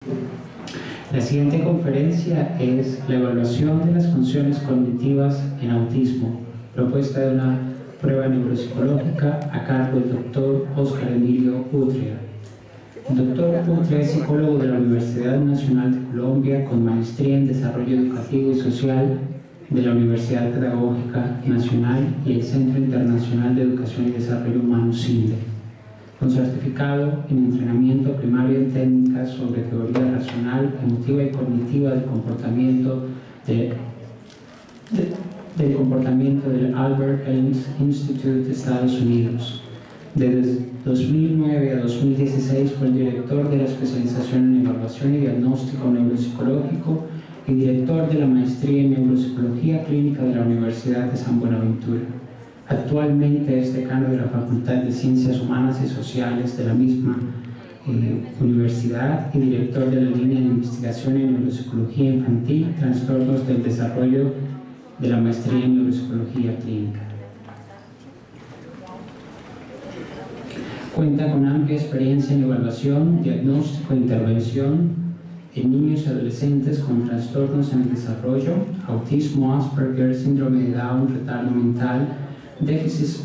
La siguiente conferencia es la evaluación de las funciones cognitivas en autismo, propuesta de una prueba neuropsicológica a cargo del Dr. Óscar Emilio Utria. El Dr. Utria es psicólogo de la Universidad Nacional de Colombia con maestría en Desarrollo Educativo y Social de la Universidad Pedagógica Nacional y el Centro Internacional de Educación y Desarrollo Humano CINDE, con certificado en entrenamiento primario en técnicas sobre teoría racional, emotiva y cognitiva del comportamiento del Albert Ellis Institute de Estados Unidos. Desde 2009 a 2016 fue el director de la especialización en evaluación y diagnóstico neuropsicológico y director de la maestría en neuropsicología clínica de la Universidad de San Buenaventura. Actualmente es decano de la Facultad de Ciencias Humanas y Sociales de la misma universidad y director de la línea de investigación en neuropsicología infantil, trastornos del desarrollo de la maestría en neuropsicología clínica. Cuenta con amplia experiencia en evaluación, diagnóstico e intervención en niños y adolescentes con trastornos en el desarrollo, autismo, Asperger, síndrome de Down, retardo mental, déficits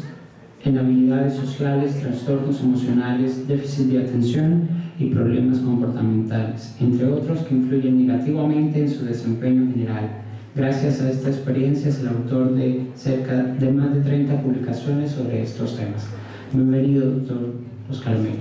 en habilidades sociales, trastornos emocionales, déficit de atención y problemas comportamentales, entre otros que influyen negativamente en su desempeño general. Gracias a esta experiencia es el autor de cerca de más de 30 publicaciones sobre estos temas. Bienvenido, doctor Óscar Emilio.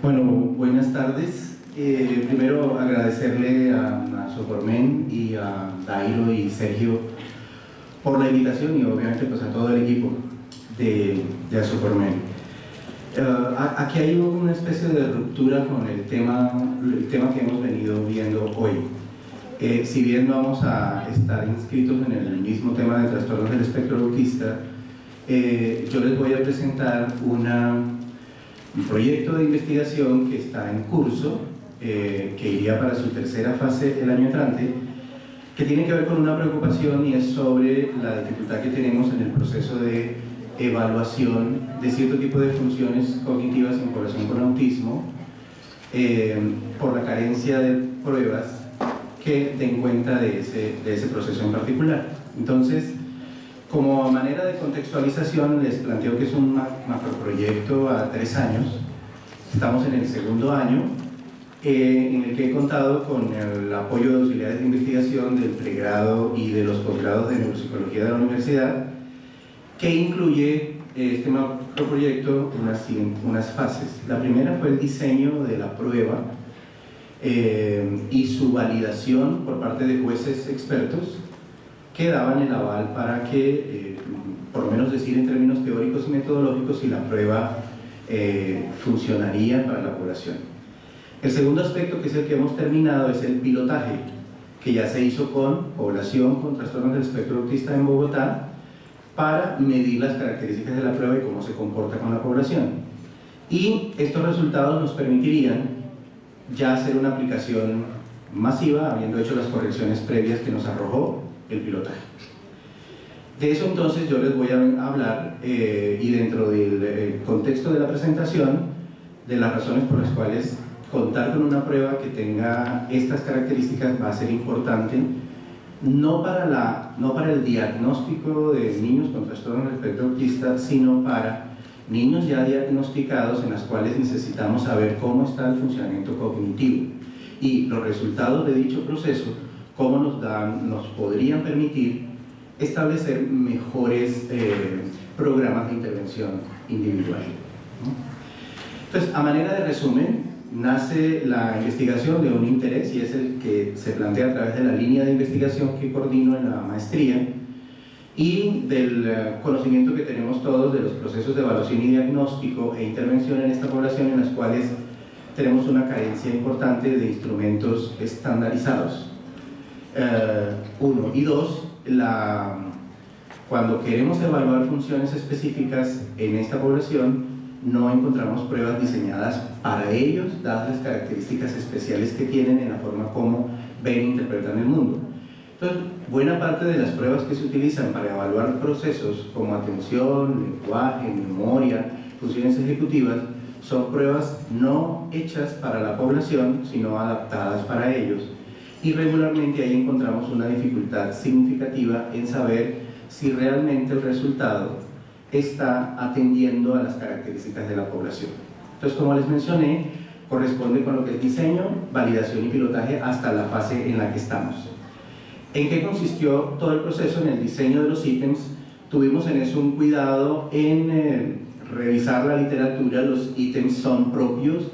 Bueno, buenas tardes. Primero agradecerle a Soformen y a Dairo y Sergio por la invitación y obviamente pues a todo el equipo de Soformen. Aquí hay una especie de ruptura con el tema que hemos venido viendo hoy. Si bien vamos a estar inscritos en el mismo tema de trastornos del espectro autista, yo les voy a presentar un proyecto de investigación que está en curso, que iría para su tercera fase el año entrante, que tiene que ver con una preocupación y es sobre la dificultad que tenemos en el proceso de evaluación de cierto tipo de funciones cognitivas en población con autismo, por la carencia de pruebas que den cuenta de ese proceso en particular. Entonces, como manera de contextualización, les planteo que es un macroproyecto a 3 años. Estamos en el segundo año, en el que he contado con el apoyo de auxiliares de investigación del pregrado y de los posgrados de neuropsicología de la universidad, que incluye este macroproyecto unas fases. La primera fue el diseño de la prueba y su validación por parte de jueces expertos que daban el aval para que, por lo menos decir en términos teóricos y metodológicos, si la prueba funcionaría para la población. El segundo aspecto, que es el que hemos terminado, es el pilotaje, que ya se hizo con población con trastornos del espectro autista en Bogotá, para medir las características de la prueba y cómo se comporta con la población. Y estos resultados nos permitirían ya hacer una aplicación masiva, habiendo hecho las correcciones previas que nos arrojó el pilotaje. De eso entonces yo les voy a hablar, y dentro del contexto de la presentación, de las razones por las cuales contar con una prueba que tenga estas características va a ser importante, no para el diagnóstico de niños con trastorno del espectro autista, sino para niños ya diagnosticados en las cuales necesitamos saber cómo está el funcionamiento cognitivo y los resultados de dicho proceso, cómo nos podrían permitir establecer mejores programas de intervención individual, ¿no? Entonces, a manera de resumen, nace la investigación de un interés, y es el que se plantea a través de la línea de investigación que coordino en la maestría, y del conocimiento que tenemos todos de los procesos de evaluación y diagnóstico e intervención en esta población, en las cuales tenemos una carencia importante de instrumentos estandarizados. Uno, y dos, cuando queremos evaluar funciones específicas en esta población, no encontramos pruebas diseñadas para ellos, dadas las características especiales que tienen en la forma como ven e interpretan el mundo. Entonces, buena parte de las pruebas que se utilizan para evaluar procesos como atención, lenguaje, memoria, funciones ejecutivas, son pruebas no hechas para la población, sino adaptadas para ellos. Y regularmente ahí encontramos una dificultad significativa en saber si realmente el resultado está atendiendo a las características de la población. Entonces, como les mencioné, corresponde con lo que es diseño, validación y pilotaje hasta la fase en la que estamos. ¿En qué consistió todo el proceso? En el diseño de los ítems. Tuvimos en eso un cuidado en revisar la literatura. Los ítems son propios,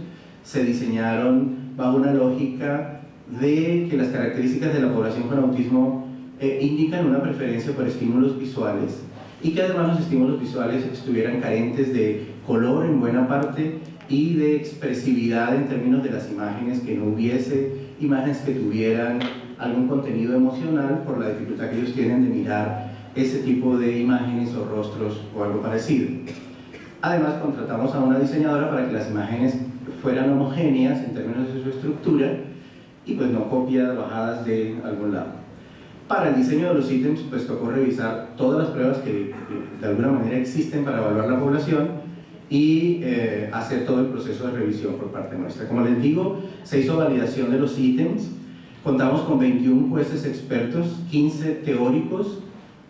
se diseñaron bajo una lógica de que las características de la población con autismo indican una preferencia por estímulos visuales y que además los estímulos visuales estuvieran carentes de color en buena parte y de expresividad en términos de las imágenes, que no hubiese imágenes que tuvieran algún contenido emocional por la dificultad que ellos tienen de mirar ese tipo de imágenes o rostros o algo parecido. Además, contratamos a una diseñadora para que las imágenes fueran homogéneas en términos de su estructura y pues no copias bajadas de algún lado. Para el diseño de los ítems, pues tocó revisar todas las pruebas que de alguna manera existen para evaluar la población y hacer todo el proceso de revisión por parte nuestra. Como les digo, se hizo validación de los ítems, contamos con 21 jueces expertos, 15 teóricos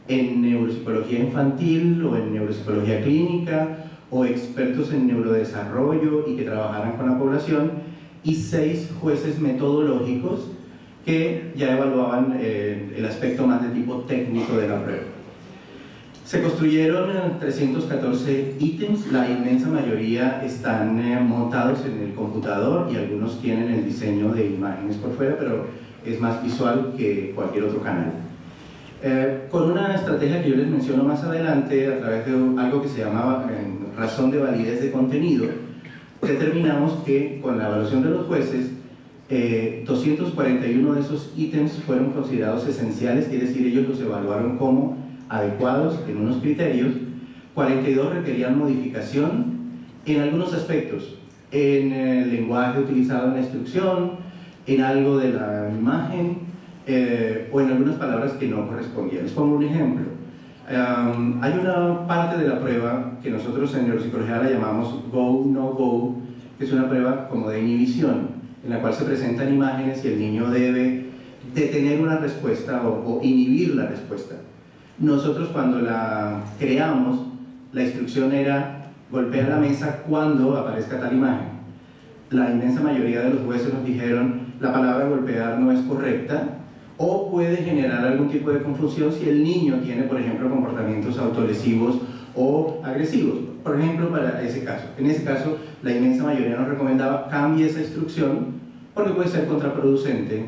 en neuropsicología infantil o en neuropsicología clínica o expertos en neurodesarrollo y que trabajaran con la población, y 6 jueces metodológicos que ya evaluaban el aspecto más de tipo técnico de la prueba. Se construyeron 314 ítems, la inmensa mayoría están montados en el computador y algunos tienen el diseño de imágenes por fuera, pero es más visual que cualquier otro canal. Con una estrategia que yo les menciono más adelante, a través de algo que se llamaba razón de validez de contenido, determinamos que con la evaluación de los jueces, 241 de esos ítems fueron considerados esenciales, quiere decir, ellos los evaluaron como adecuados en unos criterios, 42 requerían modificación en algunos aspectos, en el lenguaje utilizado en la instrucción, en algo de la imagen, o en algunas palabras que no correspondían. Les pongo un ejemplo. Hay una parte de la prueba que nosotros en neuropsicología la llamamos Go, No Go, que es una prueba como de inhibición, en la cual se presentan imágenes y el niño debe detener una respuesta o inhibir la respuesta. Nosotros cuando la creamos, la instrucción era golpear la mesa cuando aparezca tal imagen. La inmensa mayoría de los jueces nos dijeron la palabra golpear no es correcta o puede generar algún tipo de confusión si el niño tiene, por ejemplo, comportamientos autolesivos o agresivos. Por ejemplo, para ese caso. En ese caso, la inmensa mayoría nos recomendaba cambie esa instrucción porque puede ser contraproducente,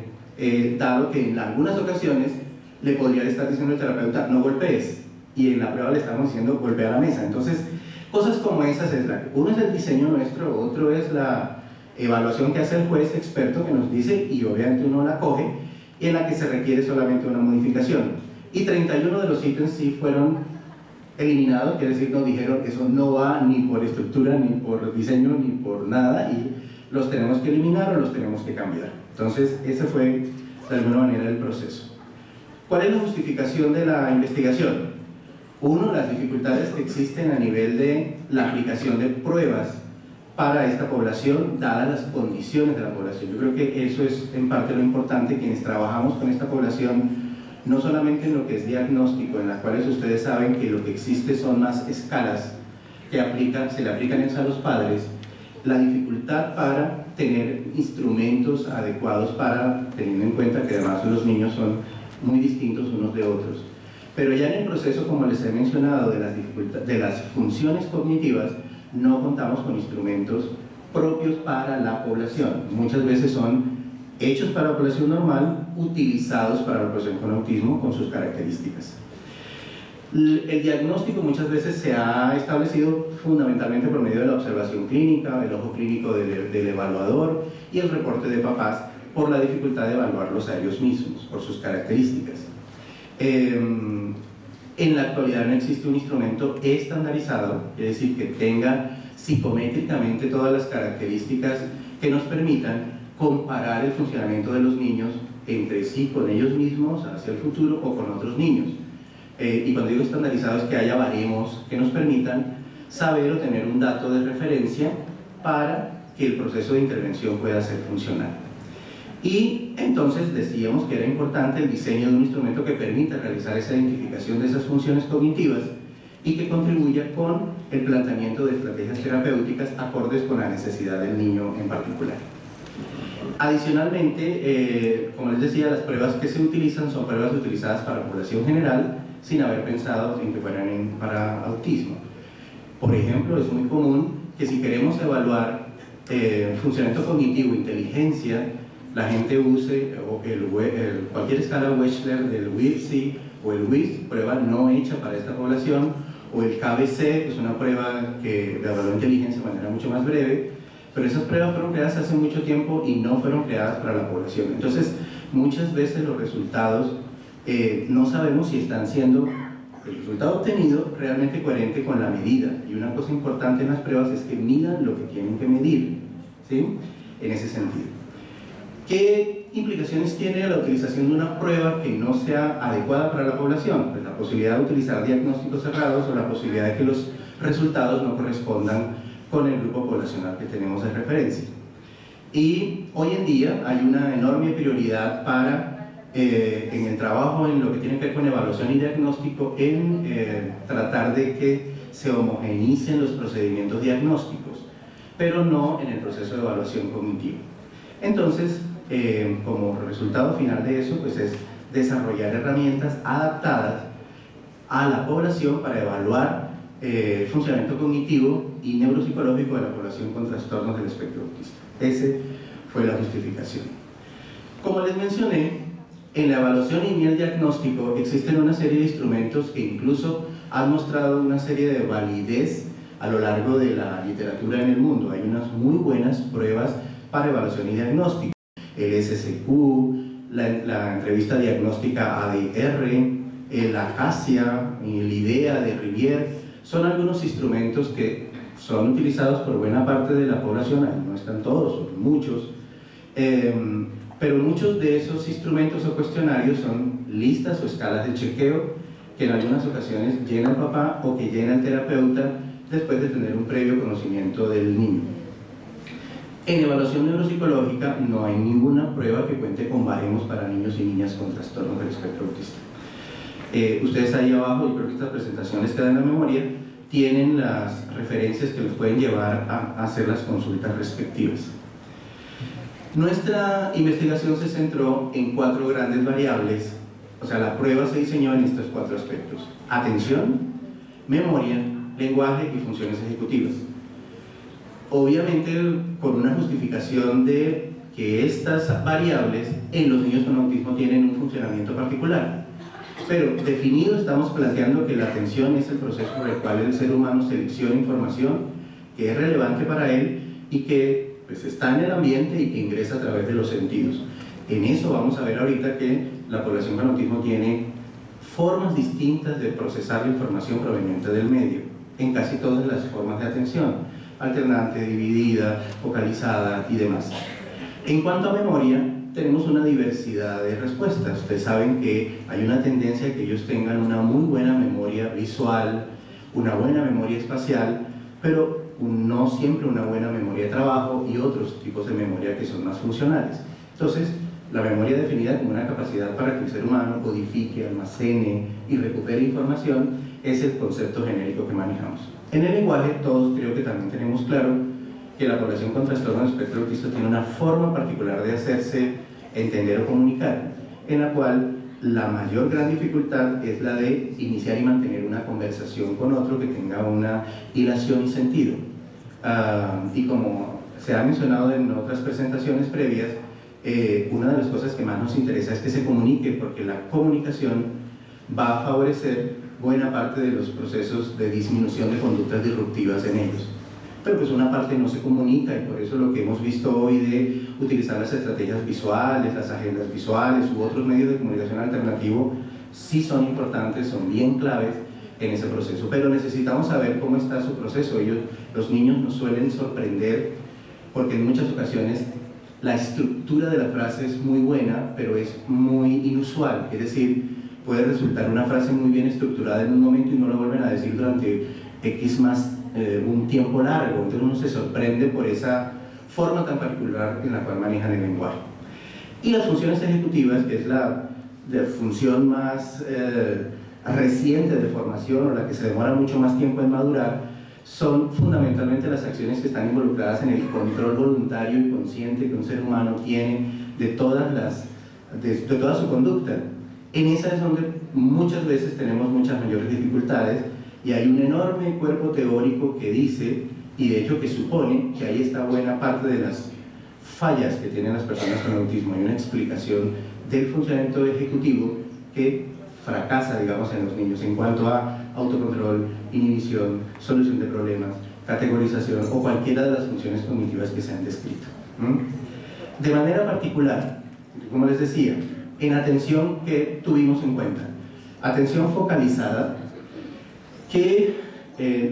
dado que en algunas ocasiones le podría estar diciendo el terapeuta no golpees y en la prueba le estamos diciendo golpea la mesa. Entonces, cosas como esas es la que uno es el diseño nuestro, otro es la evaluación que hace el juez experto que nos dice y obviamente uno la coge y en la que se requiere solamente una modificación. Y 31 de los ítems sí fueron eliminados, quiere decir nos dijeron eso no va ni por estructura, ni por diseño, ni por nada y los tenemos que eliminar o los tenemos que cambiar. Entonces ese fue de alguna manera el proceso. ¿Cuál es la justificación de la investigación? Uno, las dificultades que existen a nivel de la aplicación de pruebas para esta población, dadas las condiciones de la población. Yo creo que eso es en parte lo importante, quienes trabajamos con esta población, no solamente en lo que es diagnóstico, en las cuales ustedes saben que lo que existe son más escalas que se le aplican a los padres, la dificultad para tener instrumentos adecuados para, teniendo en cuenta que además los niños son muy distintos unos de otros. Pero ya en el proceso, como les he mencionado, de las funciones cognitivas, no contamos con instrumentos propios para la población. Muchas veces son hechos para la población normal, utilizados para la población con autismo con sus características. El diagnóstico muchas veces se ha establecido fundamentalmente por medio de la observación clínica, el ojo clínico del evaluador y el reporte de papás por la dificultad de evaluarlos a ellos mismos, por sus características. En la actualidad no existe un instrumento estandarizado, es decir, que tenga psicométricamente todas las características que nos permitan comparar el funcionamiento de los niños entre sí, con ellos mismos, hacia el futuro o con otros niños. Y cuando digo estandarizado es que haya baremos que nos permitan saber o tener un dato de referencia para que el proceso de intervención pueda ser funcional. Y entonces decíamos que era importante el diseño de un instrumento que permita realizar esa identificación de esas funciones cognitivas y que contribuya con el planteamiento de estrategias terapéuticas acordes con la necesidad del niño en particular. Adicionalmente, como les decía, las pruebas que se utilizan son pruebas utilizadas para población general sin haber pensado en que fueran para autismo. Por ejemplo, es muy común que si queremos evaluar funcionamiento cognitivo, inteligencia, la gente use cualquier escala Wechsler del WIRSI o el WIS, prueba no hecha para esta población, o el KBC, que es una prueba que evalúa inteligencia de manera mucho más breve, pero esas pruebas fueron creadas hace mucho tiempo y no fueron creadas para la población. Entonces, muchas veces los resultados no sabemos si están siendo el resultado obtenido realmente coherente con la medida. Y una cosa importante en las pruebas es que midan lo que tienen que medir, ¿sí? En ese sentido. ¿Qué implicaciones tiene la utilización de una prueba que no sea adecuada para la población? Pues la posibilidad de utilizar diagnósticos cerrados o la posibilidad de que los resultados no correspondan con el grupo poblacional que tenemos de referencia. Y hoy en día hay una enorme prioridad para, en el trabajo en lo que tiene que ver con evaluación y diagnóstico, en tratar de que se homogeneicen los procedimientos diagnósticos, pero no en el proceso de evaluación cognitiva. Entonces, como resultado final de eso, pues es desarrollar herramientas adaptadas a la población para evaluar funcionamiento cognitivo y neuropsicológico de la población con trastornos del espectro autista. Esa fue la justificación. Como les mencioné, en la evaluación y en el diagnóstico existen una serie de instrumentos que incluso han mostrado una serie de validez a lo largo de la literatura en el mundo. Hay unas muy buenas pruebas para evaluación y diagnóstico. El SSQ, la entrevista diagnóstica ADR, la ACACIA, el IDEA de Rivière, son algunos instrumentos que son utilizados por buena parte de la población, ahí no están todos, son muchos, pero muchos de esos instrumentos o cuestionarios son listas o escalas de chequeo que en algunas ocasiones llena el papá o que llena el terapeuta después de tener un previo conocimiento del niño. En evaluación neuropsicológica no hay ninguna prueba que cuente con baremos para niños y niñas con trastornos del espectro autista. Ustedes ahí abajo, yo creo que esta presentación les queda en la memoria, tienen las referencias que los pueden llevar a hacer las consultas respectivas. Nuestra investigación se centró en 4 grandes variables, o sea, la prueba se diseñó en estos 4 aspectos: atención, memoria, lenguaje y funciones ejecutivas. Obviamente con una justificación de que estas variables en los niños con autismo tienen un funcionamiento particular. Pero definido estamos planteando que la atención es el proceso por el cual el ser humano selecciona información que es relevante para él y que pues, está en el ambiente y que ingresa a través de los sentidos. En eso vamos a ver ahorita que la población con autismo tiene formas distintas de procesar la información proveniente del medio en casi todas las formas de atención: alternante, dividida, focalizada y demás. En cuanto a memoria, tenemos una diversidad de respuestas. Ustedes saben que hay una tendencia a que ellos tengan una muy buena memoria visual, una buena memoria espacial, pero no siempre una buena memoria de trabajo y otros tipos de memoria que son más funcionales. Entonces, la memoria definida como una capacidad para que el ser humano codifique, almacene y recupere información es el concepto genérico que manejamos. En el lenguaje, todos creo que también tenemos claro que la población con trastorno del espectro autista tiene una forma particular de hacerse entender o comunicar, en la cual la mayor gran dificultad es la de iniciar y mantener una conversación con otro que tenga una hilación y sentido. Y como se ha mencionado en otras presentaciones previas, una de las cosas que más nos interesa es que se comunique, porque la comunicación va a favorecer buena parte de los procesos de disminución de conductas disruptivas en ellos. Pero pues una parte no se comunica, y por eso lo que hemos visto hoy de utilizar las estrategias visuales, las agendas visuales u otros medios de comunicación alternativo sí son importantes, son bien claves en ese proceso, pero necesitamos saber cómo está su proceso. Los niños nos suelen sorprender porque en muchas ocasiones la estructura de la frase es muy buena, pero es muy inusual, es decir, puede resultar una frase muy bien estructurada en un momento y no la vuelven a decir durante X más un tiempo largo, entonces uno se sorprende por esa forma tan particular en la cual manejan el lenguaje. Y las funciones ejecutivas, que es la función más reciente de formación o la que se demora mucho más tiempo en madurar, son fundamentalmente las acciones que están involucradas en el control voluntario y consciente que un ser humano tiene de toda su conducta. En esa es donde muchas veces tenemos muchas mayores dificultades y hay un enorme cuerpo teórico que dice, y de hecho que supone, que ahí está buena parte de las fallas que tienen las personas con autismo. Hay una explicación del funcionamiento ejecutivo que fracasa, digamos, en los niños en cuanto a autocontrol, inhibición, solución de problemas, categorización o cualquiera de las funciones cognitivas que se han descrito. De manera particular, como les decía, en atención que tuvimos en cuenta, atención focalizada, que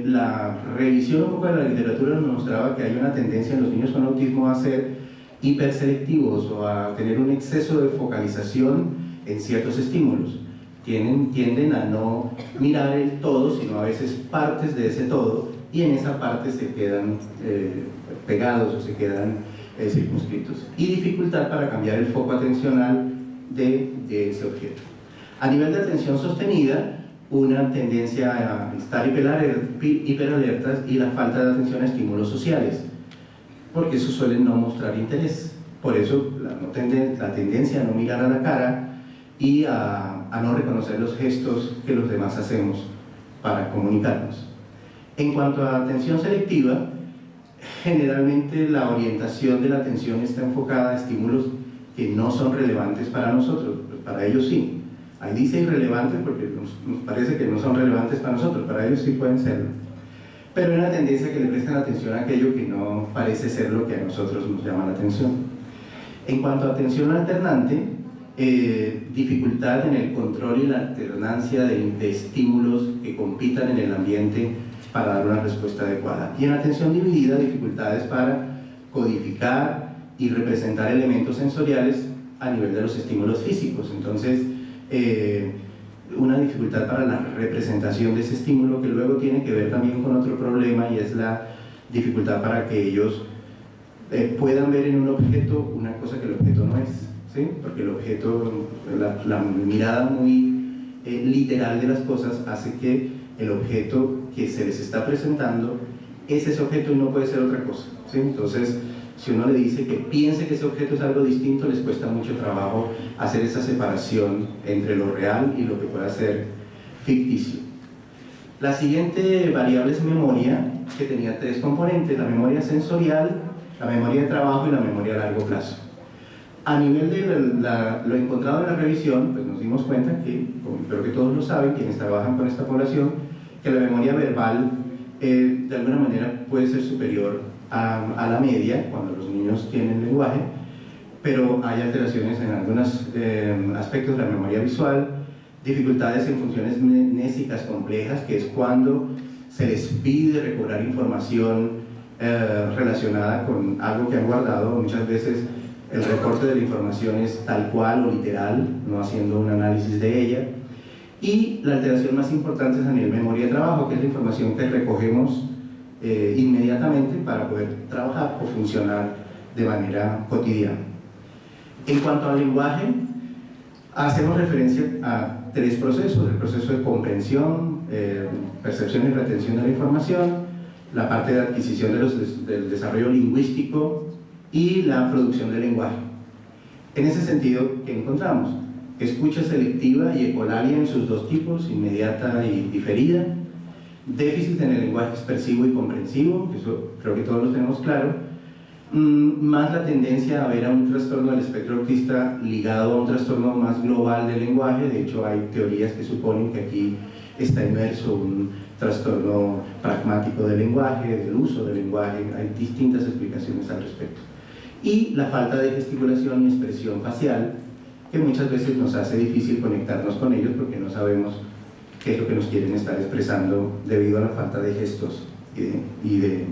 la revisión un poco de la literatura nos mostraba que hay una tendencia en los niños con autismo a ser hiperselectivos o a tener un exceso de focalización en ciertos estímulos. Tienden a no mirar el todo, sino a veces partes de ese todo, y en esa parte se quedan pegados o se quedan circunscritos. Y dificultad para cambiar el foco atencional de ese objeto. A nivel de atención sostenida, una tendencia a estar hiperalertas y la falta de atención a estímulos sociales, porque esos suelen no mostrar interés. Por eso la tendencia a no mirar a la cara y a no reconocer los gestos que los demás hacemos para comunicarnos. En cuanto a atención selectiva, generalmente la orientación de la atención está enfocada a estímulos que no son relevantes para nosotros, pues para ellos sí. Ahí dice irrelevantes porque nos parece que no son relevantes para nosotros, para ellos sí pueden serlo. Pero hay una tendencia que le prestan atención a aquello que no parece ser lo que a nosotros nos llama la atención. En cuanto a atención alternante, dificultad en el control y la alternancia de estímulos que compitan en el ambiente para dar una respuesta adecuada. Y en atención dividida, dificultades para codificar y representar elementos sensoriales a nivel de los estímulos físicos. Entonces, una dificultad para la representación de ese estímulo, que luego tiene que ver también con otro problema, y es la dificultad para que ellos puedan ver en un objeto una cosa que el objeto no es, ¿sí? Porque el objeto, la mirada muy literal de las cosas hace que el objeto que se les está presentando es ese objeto y no puede ser otra cosa, ¿sí? Entonces, si uno le dice que piense que ese objeto es algo distinto, les cuesta mucho trabajo hacer esa separación entre lo real y lo que pueda ser ficticio. La siguiente variable es memoria, que tenía tres componentes: la memoria sensorial, la memoria de trabajo y la memoria a largo plazo. A nivel de lo encontrado en la revisión, pues nos dimos cuenta que, como creo que todos lo saben, quienes trabajan con esta población, que la memoria verbal de alguna manera puede ser superior a la media cuando los niños tienen lenguaje, pero hay alteraciones en algunos aspectos de la memoria visual, dificultades en funciones mnésicas complejas, que es cuando se les pide recobrar información relacionada con algo que han guardado. Muchas veces el reporte de la información es tal cual o literal, no haciendo un análisis de ella. Y la alteración más importante es a nivel memoria de trabajo, que es la información que recogemos inmediatamente para poder trabajar o funcionar de manera cotidiana. En cuanto al lenguaje, hacemos referencia a tres procesos: el proceso de comprensión, percepción y retención de la información, la parte de adquisición del desarrollo lingüístico y la producción del lenguaje. En ese sentido, ¿qué encontramos? Escucha selectiva y ecolalia en sus dos tipos, inmediata y diferida, déficit en el lenguaje expresivo y comprensivo, eso creo que todos lo tenemos claro, más la tendencia a ver a un trastorno del espectro autista ligado a un trastorno más global del lenguaje. De hecho, hay teorías que suponen que aquí está inmerso un trastorno pragmático del lenguaje, del uso del lenguaje. Hay distintas explicaciones al respecto. Y la falta de gesticulación y expresión facial, que muchas veces nos hace difícil conectarnos con ellos porque no sabemos qué es lo que nos quieren estar expresando debido a la falta de gestos y de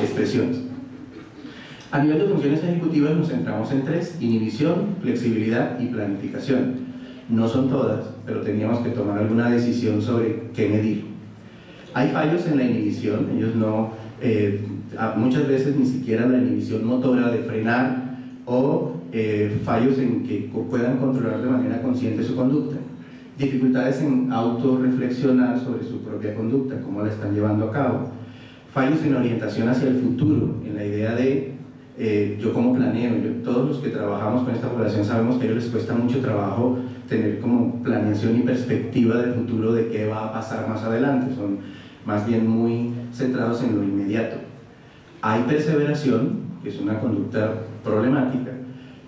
expresiones. A nivel de funciones ejecutivas nos centramos en 3: inhibición, flexibilidad y planificación. No son todas, pero teníamos que tomar alguna decisión sobre qué medir. Hay fallos en la inhibición, ellos no, muchas veces ni siquiera la inhibición motora de frenar o fallos en que puedan controlar de manera consciente su conducta. Dificultades en autorreflexionar sobre su propia conducta, cómo la están llevando a cabo. Fallos en orientación hacia el futuro, en la idea de yo cómo planeo. Todos los que trabajamos con esta población sabemos que a ellos les cuesta mucho trabajo tener como planeación y perspectiva del futuro de qué va a pasar más adelante, son más bien muy centrados en lo inmediato. Hay perseveración, que es una conducta problemática,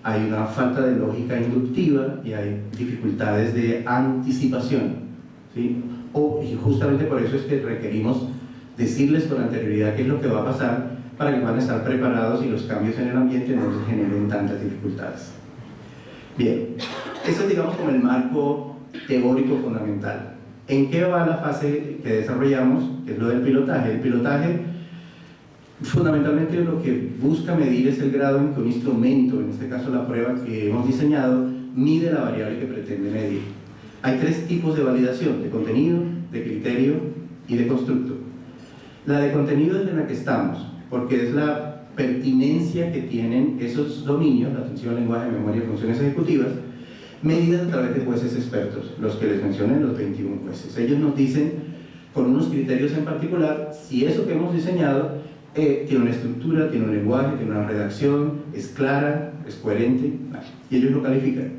hay una falta de lógica inductiva y hay dificultades de anticipación, ¿sí? Y justamente por eso es que requerimos decirles con anterioridad qué es lo que va a pasar para que puedan estar preparados y los cambios en el ambiente no les generen tantas dificultades. Bien, eso es, digamos, como el marco teórico fundamental. ¿En qué va la fase que desarrollamos? Que es lo del pilotaje. El pilotaje, fundamentalmente, lo que busca medir es el grado en que un instrumento, en este caso la prueba que hemos diseñado, mide la variable que pretende medir. Hay 3 tipos de validación: de contenido, de criterio y de constructo. La de contenido es en la que estamos, porque es la pertinencia que tienen esos dominios, la atención, lenguaje, memoria y funciones ejecutivas, medidas a través de jueces expertos, los que les mencioné, los 21 jueces. Ellos nos dicen, con unos criterios en particular, si eso que hemos diseñado tiene una estructura, tiene un lenguaje, tiene una redacción, es clara, es coherente, y ellos lo califican.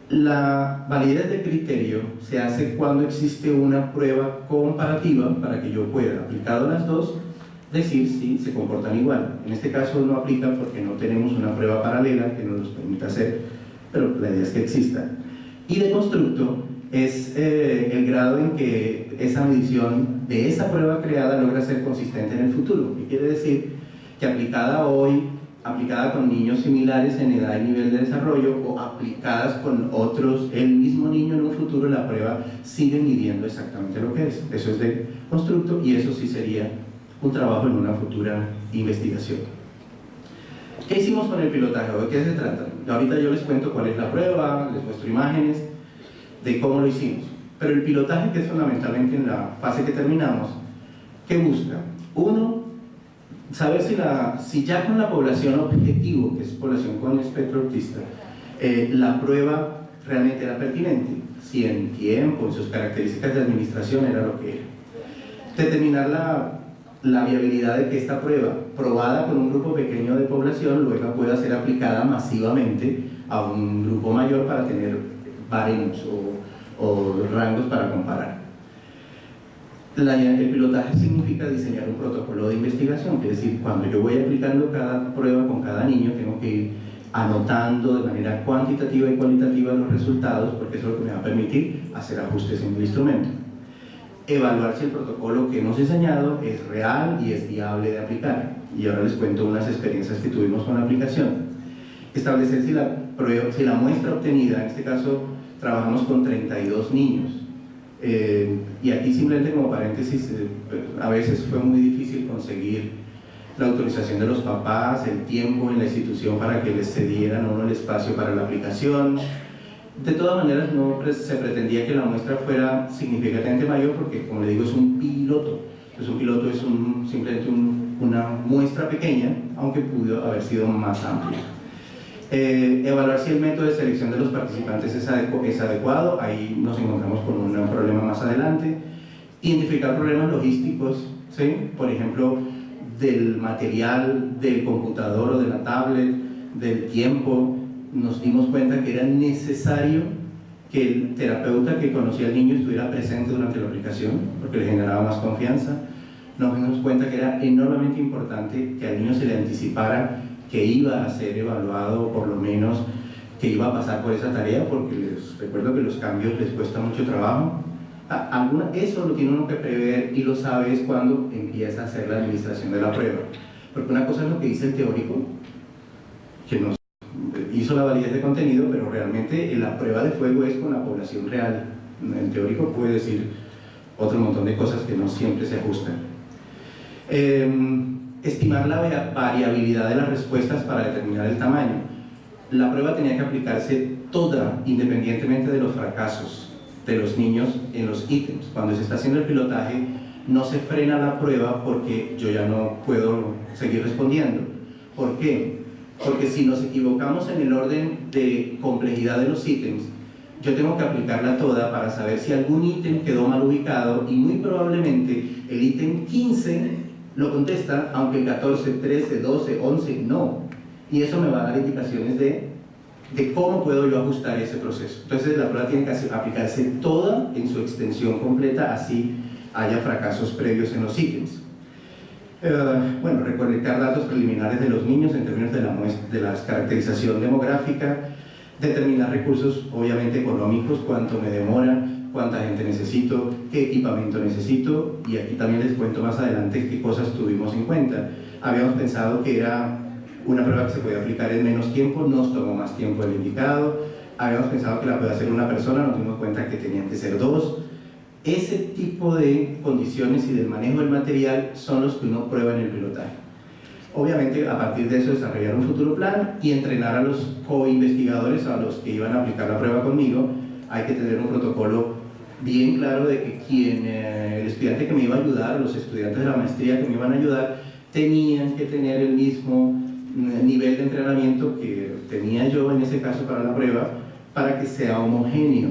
La validez de criterio se hace cuando existe una prueba comparativa para que yo pueda, aplicado a las dos, decir si se comportan igual. En este caso no aplica porque no tenemos una prueba paralela que nos los permita hacer, pero la idea es que exista. Y de constructo es el grado en que esa medición de esa prueba creada logra ser consistente en el futuro. ¿Qué quiere decir? Que aplicada hoy, aplicada con niños similares en edad y nivel de desarrollo, o aplicadas con otros, el mismo niño en un futuro, la prueba sigue midiendo exactamente lo que es. Eso es de constructo y eso sí sería un trabajo en una futura investigación. ¿Qué hicimos con el pilotaje? ¿De qué se trata? Ahorita yo les cuento cuál es la prueba, les muestro imágenes de cómo lo hicimos. Pero el pilotaje, que es fundamentalmente en la fase que terminamos, ¿qué busca? Uno, saber si ya con la población objetivo, que es población con espectro autista, la prueba realmente era pertinente, si en tiempo, en sus características de administración era lo que era. Determinar la viabilidad de que esta prueba, probada con un grupo pequeño de población, luego pueda ser aplicada masivamente a un grupo mayor para tener baremos o rangos para comparar. El pilotaje significa diseñar un protocolo de investigación, es decir, cuando yo voy aplicando cada prueba con cada niño, tengo que ir anotando de manera cuantitativa y cualitativa los resultados, porque eso es lo que me va a permitir hacer ajustes en el instrumento. Evaluar si el protocolo que hemos diseñado es real y es viable de aplicar. Y ahora les cuento unas experiencias que tuvimos con la aplicación. Establecer si la muestra obtenida, en este caso trabajamos con 32 niños, y aquí simplemente como paréntesis, a veces fue muy difícil conseguir la autorización de los papás, el tiempo en la institución para que les cedieran a uno el espacio para la aplicación. De todas maneras, no se pretendía que la muestra fuera significativamente mayor porque, como le digo, es un piloto. Entonces, un piloto es simplemente una muestra pequeña, aunque pudo haber sido más amplia. Evaluar si el método de selección de los participantes es adecuado. Ahí nos encontramos con un problema más adelante. Identificar problemas logísticos, ¿sí? Por ejemplo, del material, del computador o de la tablet, del tiempo. Nos dimos cuenta que era necesario que el terapeuta que conocía al niño estuviera presente durante la aplicación, porque le generaba más confianza. Nos dimos cuenta que era enormemente importante que al niño se le anticipara que iba a ser evaluado, o por lo menos que iba a pasar por esa tarea, porque les recuerdo que los cambios les cuesta mucho trabajo. Eso lo tiene uno que prever y lo sabe es cuando empieza a hacer la administración de la prueba. Porque una cosa es lo que dice el teórico, que nos hizo la validez de contenido, pero realmente la prueba de fuego es con la población real. El teórico puede decir otro montón de cosas que no siempre se ajustan. estimar la variabilidad de las respuestas para determinar el tamaño. La prueba tenía que aplicarse toda, independientemente de los fracasos de los niños en los ítems. Cuando se está haciendo el pilotaje, no se frena la prueba porque yo ya no puedo seguir respondiendo. ¿Por qué? Porque si nos equivocamos en el orden de complejidad de los ítems, yo tengo que aplicarla toda para saber si algún ítem quedó mal ubicado, y muy probablemente el ítem 15 lo contesta, aunque el 14, 13, 12, 11 no. Y eso me va a dar indicaciones de cómo puedo yo ajustar ese proceso. Entonces la prueba tiene que aplicarse toda en su extensión completa, así haya fracasos previos en los ítems. Bueno, recolectar datos preliminares de los niños en términos de la caracterización demográfica, determinar recursos obviamente económicos, cuánto me demora, cuánta gente necesito, qué equipamiento necesito, y aquí también les cuento más adelante qué cosas tuvimos en cuenta. Habíamos pensado que era una prueba que se podía aplicar en menos tiempo, nos tomó más tiempo del indicado. Habíamos pensado que la podía hacer una persona, nos dimos cuenta que tenían que ser dos. Ese tipo de condiciones y del manejo del material son los que uno prueba en el pilotaje. Obviamente, a partir de eso, desarrollar un futuro plan y entrenar a los co-investigadores, a los que iban a aplicar la prueba conmigo. Hay que tener un protocolo bien claro de que el estudiante que me iba a ayudar, los estudiantes de la maestría que me iban a ayudar, tenían que tener el mismo nivel de entrenamiento que tenía yo en ese caso para la prueba, para que sea homogéneo,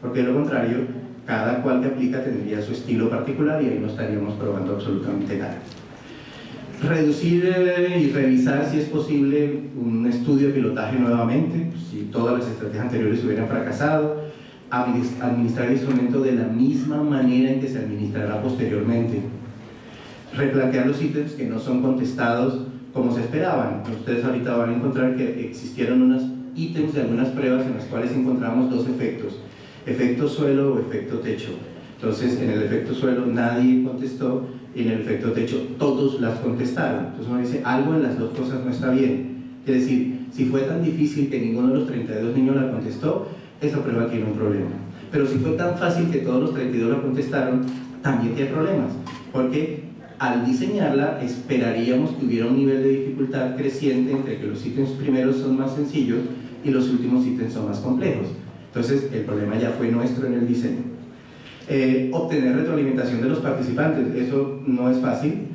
porque de lo contrario, cada cual que aplica tendría su estilo particular y ahí no estaríamos probando absolutamente nada. Reducir y revisar si es posible un estudio de pilotaje nuevamente, si todas las estrategias anteriores hubieran fracasado, administrar el instrumento de la misma manera en que se administrará posteriormente, replantear los ítems que no son contestados como se esperaban. Ustedes ahorita van a encontrar que existieron unos ítems de algunas pruebas en las cuales encontramos dos efectos: efecto suelo o efecto techo. Entonces, en el efecto suelo nadie contestó, y en el efecto techo todos las contestaron. Entonces uno dice, algo en las dos cosas no está bien. Es decir, si fue tan difícil que ninguno de los 32 niños la contestó, esa prueba tiene un problema. Pero si fue tan fácil que todos los 32 la contestaron, también tiene problemas, porque al diseñarla esperaríamos que hubiera un nivel de dificultad creciente entre que los ítems primeros son más sencillos y los últimos ítems son más complejos. Entonces el problema ya fue nuestro en el diseño. Obtener retroalimentación de los participantes, eso no es fácil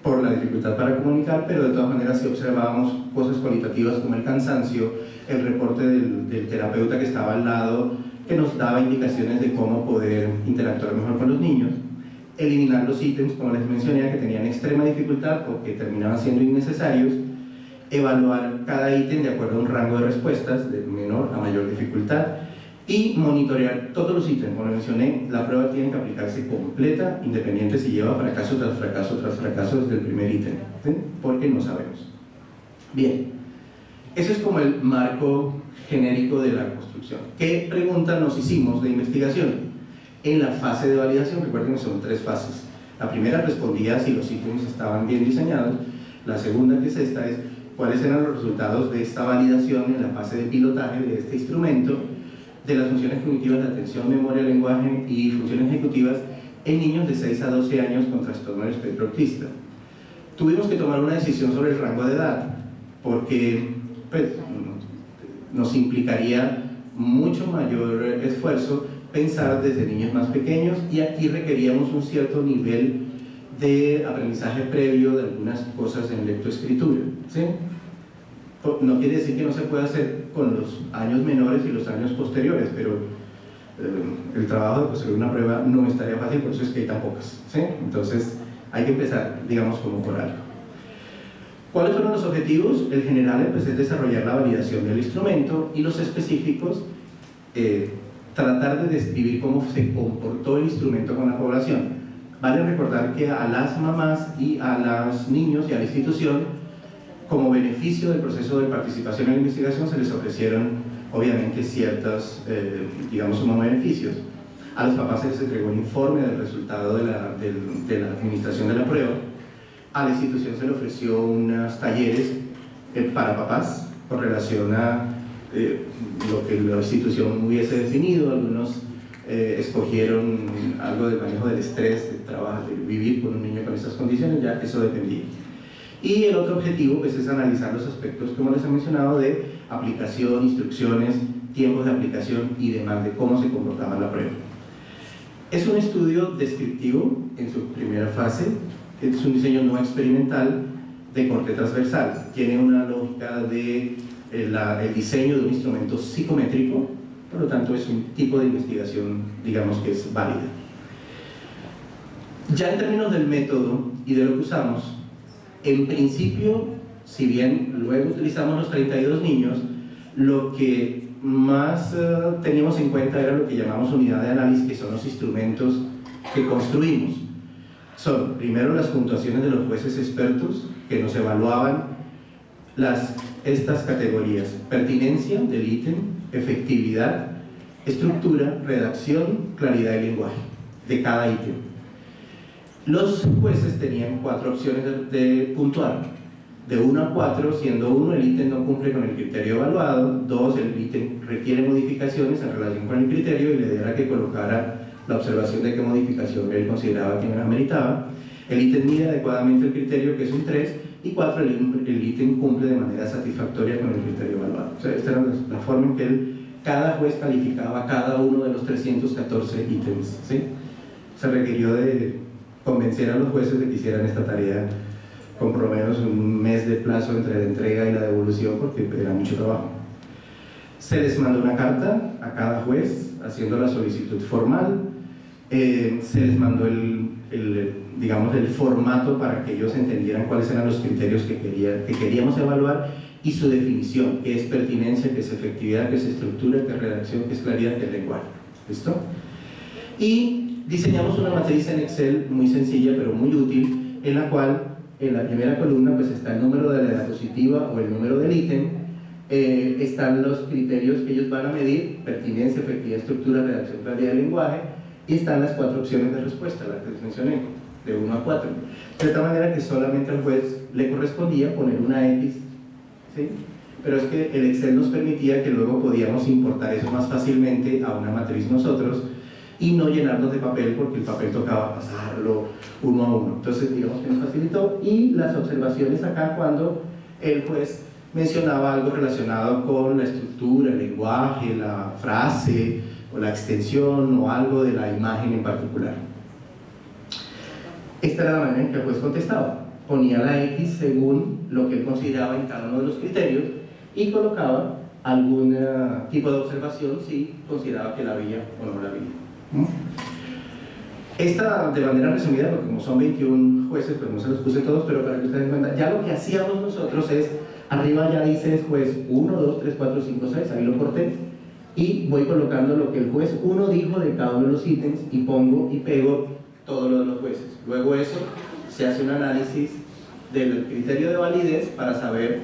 por la dificultad para comunicar, pero de todas maneras sí observábamos cosas cualitativas como el cansancio, el reporte del terapeuta que estaba al lado, que nos daba indicaciones de cómo poder interactuar mejor con los niños. Eliminar los ítems, como les mencioné, que tenían extrema dificultad o que terminaban siendo innecesarios. Evaluar cada ítem de acuerdo a un rango de respuestas, de menor a mayor dificultad. Y monitorear todos los ítems. Como les mencioné, la prueba tiene que aplicarse completa, independiente si lleva fracaso tras fracaso tras fracaso desde el primer ítem, ¿sí? Porque no sabemos. Bien, eso es como el marco genérico de la construcción. ¿Qué preguntas nos hicimos de investigación? En la fase de validación, recuerden que son 3 fases. La primera respondía si los ítems estaban bien diseñados. La segunda, que es esta, es cuáles eran los resultados de esta validación en la fase de pilotaje de este instrumento, de las funciones cognitivas de atención, memoria, lenguaje y funciones ejecutivas en niños de 6 a 12 años con trastorno del espectro autista. Tuvimos que tomar una decisión sobre el rango de edad, porque pues, nos implicaría mucho mayor esfuerzo pensar desde niños más pequeños, y aquí requeríamos un cierto nivel de aprendizaje previo de algunas cosas en lectoescritura, ¿sí? No quiere decir que no se pueda hacer con los años menores y los años posteriores, pero el trabajo de construir una prueba no estaría fácil, por eso es que hay tan pocas, ¿sí? Entonces hay que empezar, digamos, como por algo. ¿Cuáles fueron los objetivos? El general pues, es desarrollar la validación del instrumento, y los específicos, tratar de describir cómo se comportó el instrumento con la población. Vale recordar que a las mamás y a los niños y a la institución, como beneficio del proceso de participación en la investigación, se les ofrecieron obviamente ciertos, digamos, sumos beneficios. A los papás se les entregó un informe del resultado de la administración de la prueba. A la institución se le ofreció unos talleres para papás con relación a lo que la institución hubiese definido. Algunos escogieron algo del manejo del estrés, de trabajo, de vivir con un niño con estas condiciones, ya eso dependía. Y el otro objetivo pues, es analizar los aspectos, como les he mencionado, de aplicación, instrucciones, tiempos de aplicación y demás, de cómo se comportaba la prueba. Es un estudio descriptivo en su primera fase, es un diseño no experimental de corte transversal, tiene una lógica de el diseño de un instrumento psicométrico, por lo tanto es un tipo de investigación, digamos, que es válida. Ya en términos del método y de lo que usamos, en principio, si bien luego utilizamos los 32 niños, lo que más teníamos en cuenta era lo que llamamos unidad de análisis, que son los instrumentos que construimos. Son primero las puntuaciones de los jueces expertos que nos evaluaban estas categorías: pertinencia del ítem, efectividad, estructura, redacción, claridad y lenguaje de cada ítem. Los jueces tenían 4 opciones de puntuar, de 1 a 4, siendo 1 el ítem no cumple con el criterio evaluado, 2 el ítem requiere modificaciones en relación con el criterio y la idea era que colocara la observación de qué modificación él consideraba que ameritaba, el ítem mide adecuadamente el criterio, que es un 3, y 4 el ítem cumple de manera satisfactoria con el criterio evaluado. O sea, esta era la forma en que cada juez calificaba cada uno de los 314 ítems, ¿sí? Se requirió de convencer a los jueces de que hicieran esta tarea con por lo menos un mes de plazo entre la entrega y la devolución, porque era mucho trabajo. Se les mandó una carta a cada juez haciendo la solicitud formal, se les mandó digamos, el formato para que ellos entendieran cuáles eran los criterios que queríamos evaluar y su definición, qué es pertinencia, qué es efectividad, qué es estructura, qué es redacción, qué es claridad, qué es lenguaje. ¿Listo? Y diseñamos una matriz en Excel muy sencilla pero muy útil, en la cual en la primera columna pues está el número de la diapositiva o el número del ítem, están los criterios que ellos van a medir: pertinencia, efectividad, estructura, redacción, claridad y lenguaje, y están las 4 opciones de respuesta, las que les mencioné, de 1 a 4, de tal manera que solamente al juez le correspondía poner una X, ¿sí? Pero es que el Excel nos permitía que luego podíamos importar eso más fácilmente a una matriz nosotros y no llenarnos de papel, porque el papel tocaba pasarlo uno a uno. Entonces digamos que nos facilitó. Y las observaciones acá cuando el juez mencionaba algo relacionado con la estructura, el lenguaje, la frase o la extensión o algo de la imagen en particular. Esta era la manera en que el juez contestaba: ponía la X según lo que él consideraba en cada uno de los criterios y colocaba algún tipo de observación si consideraba que la había o no la había. Esta, de manera resumida, porque como son 21 jueces, pues no se los puse todos, pero para que ustedes den cuenta, ya lo que hacíamos nosotros es, arriba ya dice juez 1, 2, 3, 4, 5, 6, ahí lo corté, y voy colocando lo que el juez 1 dijo de cada uno de los ítems, y pongo y pego todo lo de los jueces. Luego eso, se hace un análisis del criterio de validez para saber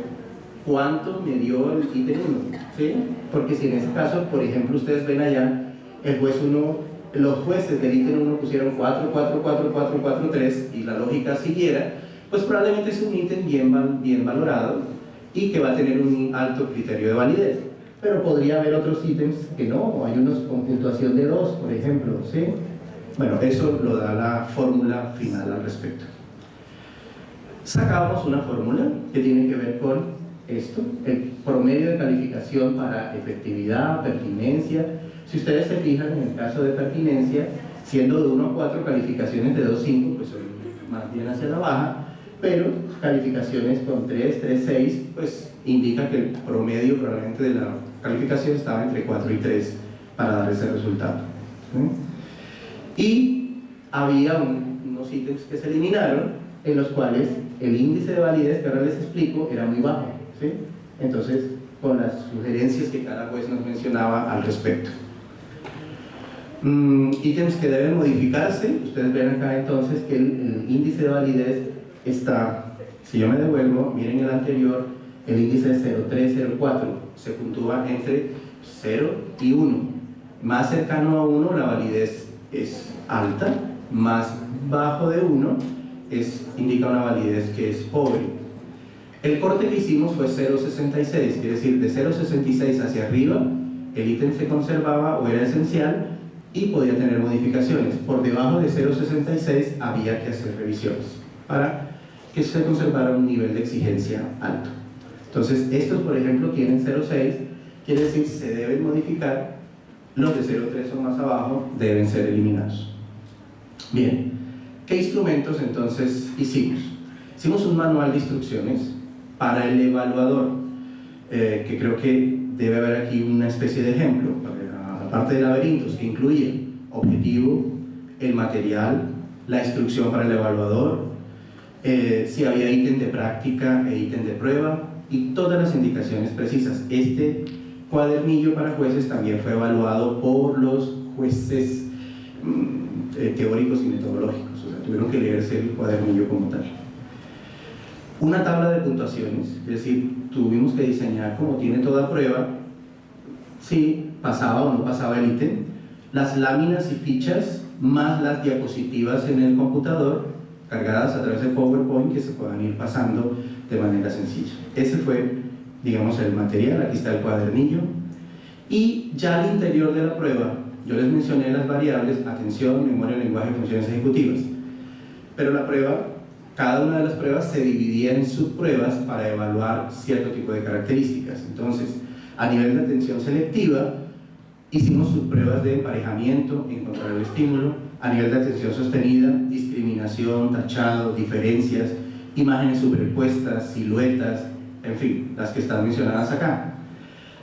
cuánto me dio el ítem 1, ¿sí? Porque si en ese caso, por ejemplo, ustedes ven allá, el juez 1, los jueces del ítem 1 pusieron 4, 4, 4, 4, 4, 3 y la lógica siguiera, pues probablemente es un ítem bien valorado y que va a tener un alto criterio de validez. Pero podría haber otros ítems que no, hay unos con puntuación de 2, por ejemplo, ¿sí? Bueno, eso lo da la fórmula final al respecto. Sacamos una fórmula que tiene que ver con esto, el promedio de calificación para efectividad, pertinencia. Si ustedes se fijan, en el caso de pertinencia, siendo de 1 a 4 calificaciones de 2 a 5, pues son más bien hacia la baja, pero calificaciones con 3, 3, 6, pues indica que el promedio probablemente de la calificación estaba entre 4 y 3 para dar ese resultado. ¿Sí? Y había unos ítems que se eliminaron, en los cuales el índice de validez, que ahora les explico, era muy bajo, ¿sí? Entonces, con las sugerencias que cada juez nos mencionaba al respecto. Ítems que deben modificarse, ustedes ven acá entonces que el índice de validez está, si yo me devuelvo, miren el anterior, el índice es 0,3, 0,4, se puntúa entre 0 y 1. Más cercano a 1 la validez es alta, más bajo de 1 indica una validez que es pobre. El corte que hicimos fue 0,66, quiere decir de 0,66 hacia arriba el ítem se conservaba o era esencial y podía tener modificaciones. Por debajo de 0,66 había que hacer revisiones para que se conservara un nivel de exigencia alto. Entonces, estos, por ejemplo, tienen 0,6, quiere decir se deben modificar, los de 0,3 o más abajo deben ser eliminados. Bien, ¿qué instrumentos entonces hicimos? Hicimos un manual de instrucciones para el evaluador, que creo que debe haber aquí una especie de ejemplo, para la parte de laberintos, que incluye objetivo, el material, la instrucción para el evaluador, si había ítem de práctica e ítem de prueba, y todas las indicaciones precisas. Este cuadernillo para jueces también fue evaluado por los jueces teóricos y metodológicos, o sea, tuvieron que leerse el cuadernillo como tal. Una tabla de puntuaciones, es decir, tuvimos que diseñar, como tiene toda prueba, si pasaba o no pasaba el ítem, las láminas y fichas más las diapositivas en el computador cargadas a través de PowerPoint que se puedan ir pasando de manera sencilla. Ese fue, digamos, el material. Aquí está el cuadernillo. Y ya al interior de la prueba, yo les mencioné las variables atención, memoria, lenguaje, funciones ejecutivas. Pero la prueba, cada una de las pruebas se dividía en subpruebas para evaluar cierto tipo de características. Entonces, a nivel de atención selectiva, hicimos subpruebas de emparejamiento, encontrar el estímulo. A nivel de atención sostenida, discriminación, tachado, diferencias, imágenes superpuestas, siluetas, en fin, las que están mencionadas acá.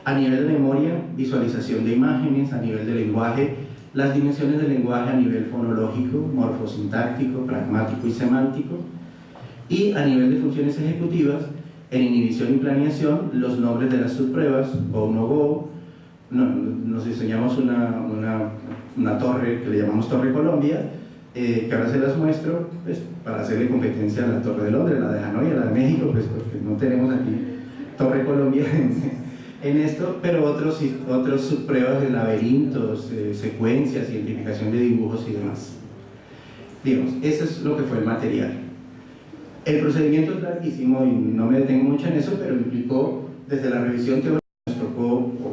A nivel de memoria, visualización de imágenes. A nivel de lenguaje, las dimensiones del lenguaje a nivel fonológico, morfosintáctico, pragmático y semántico. Y a nivel de funciones ejecutivas, en inhibición y planeación, los nombres de las subpruebas, go, no go. Nos diseñamos una torre que le llamamos Torre Colombia, que ahora se las muestro, pues, para hacerle competencia a la Torre de Londres, la de Hanoi, a la de México, pues porque no tenemos aquí Torre Colombia en esto, pero otros subpruebas de laberintos, secuencias, identificación de dibujos y demás. Digamos, eso es lo que fue el material. El procedimiento es larguísimo y no me detengo mucho en eso, pero implicó desde la revisión teórica.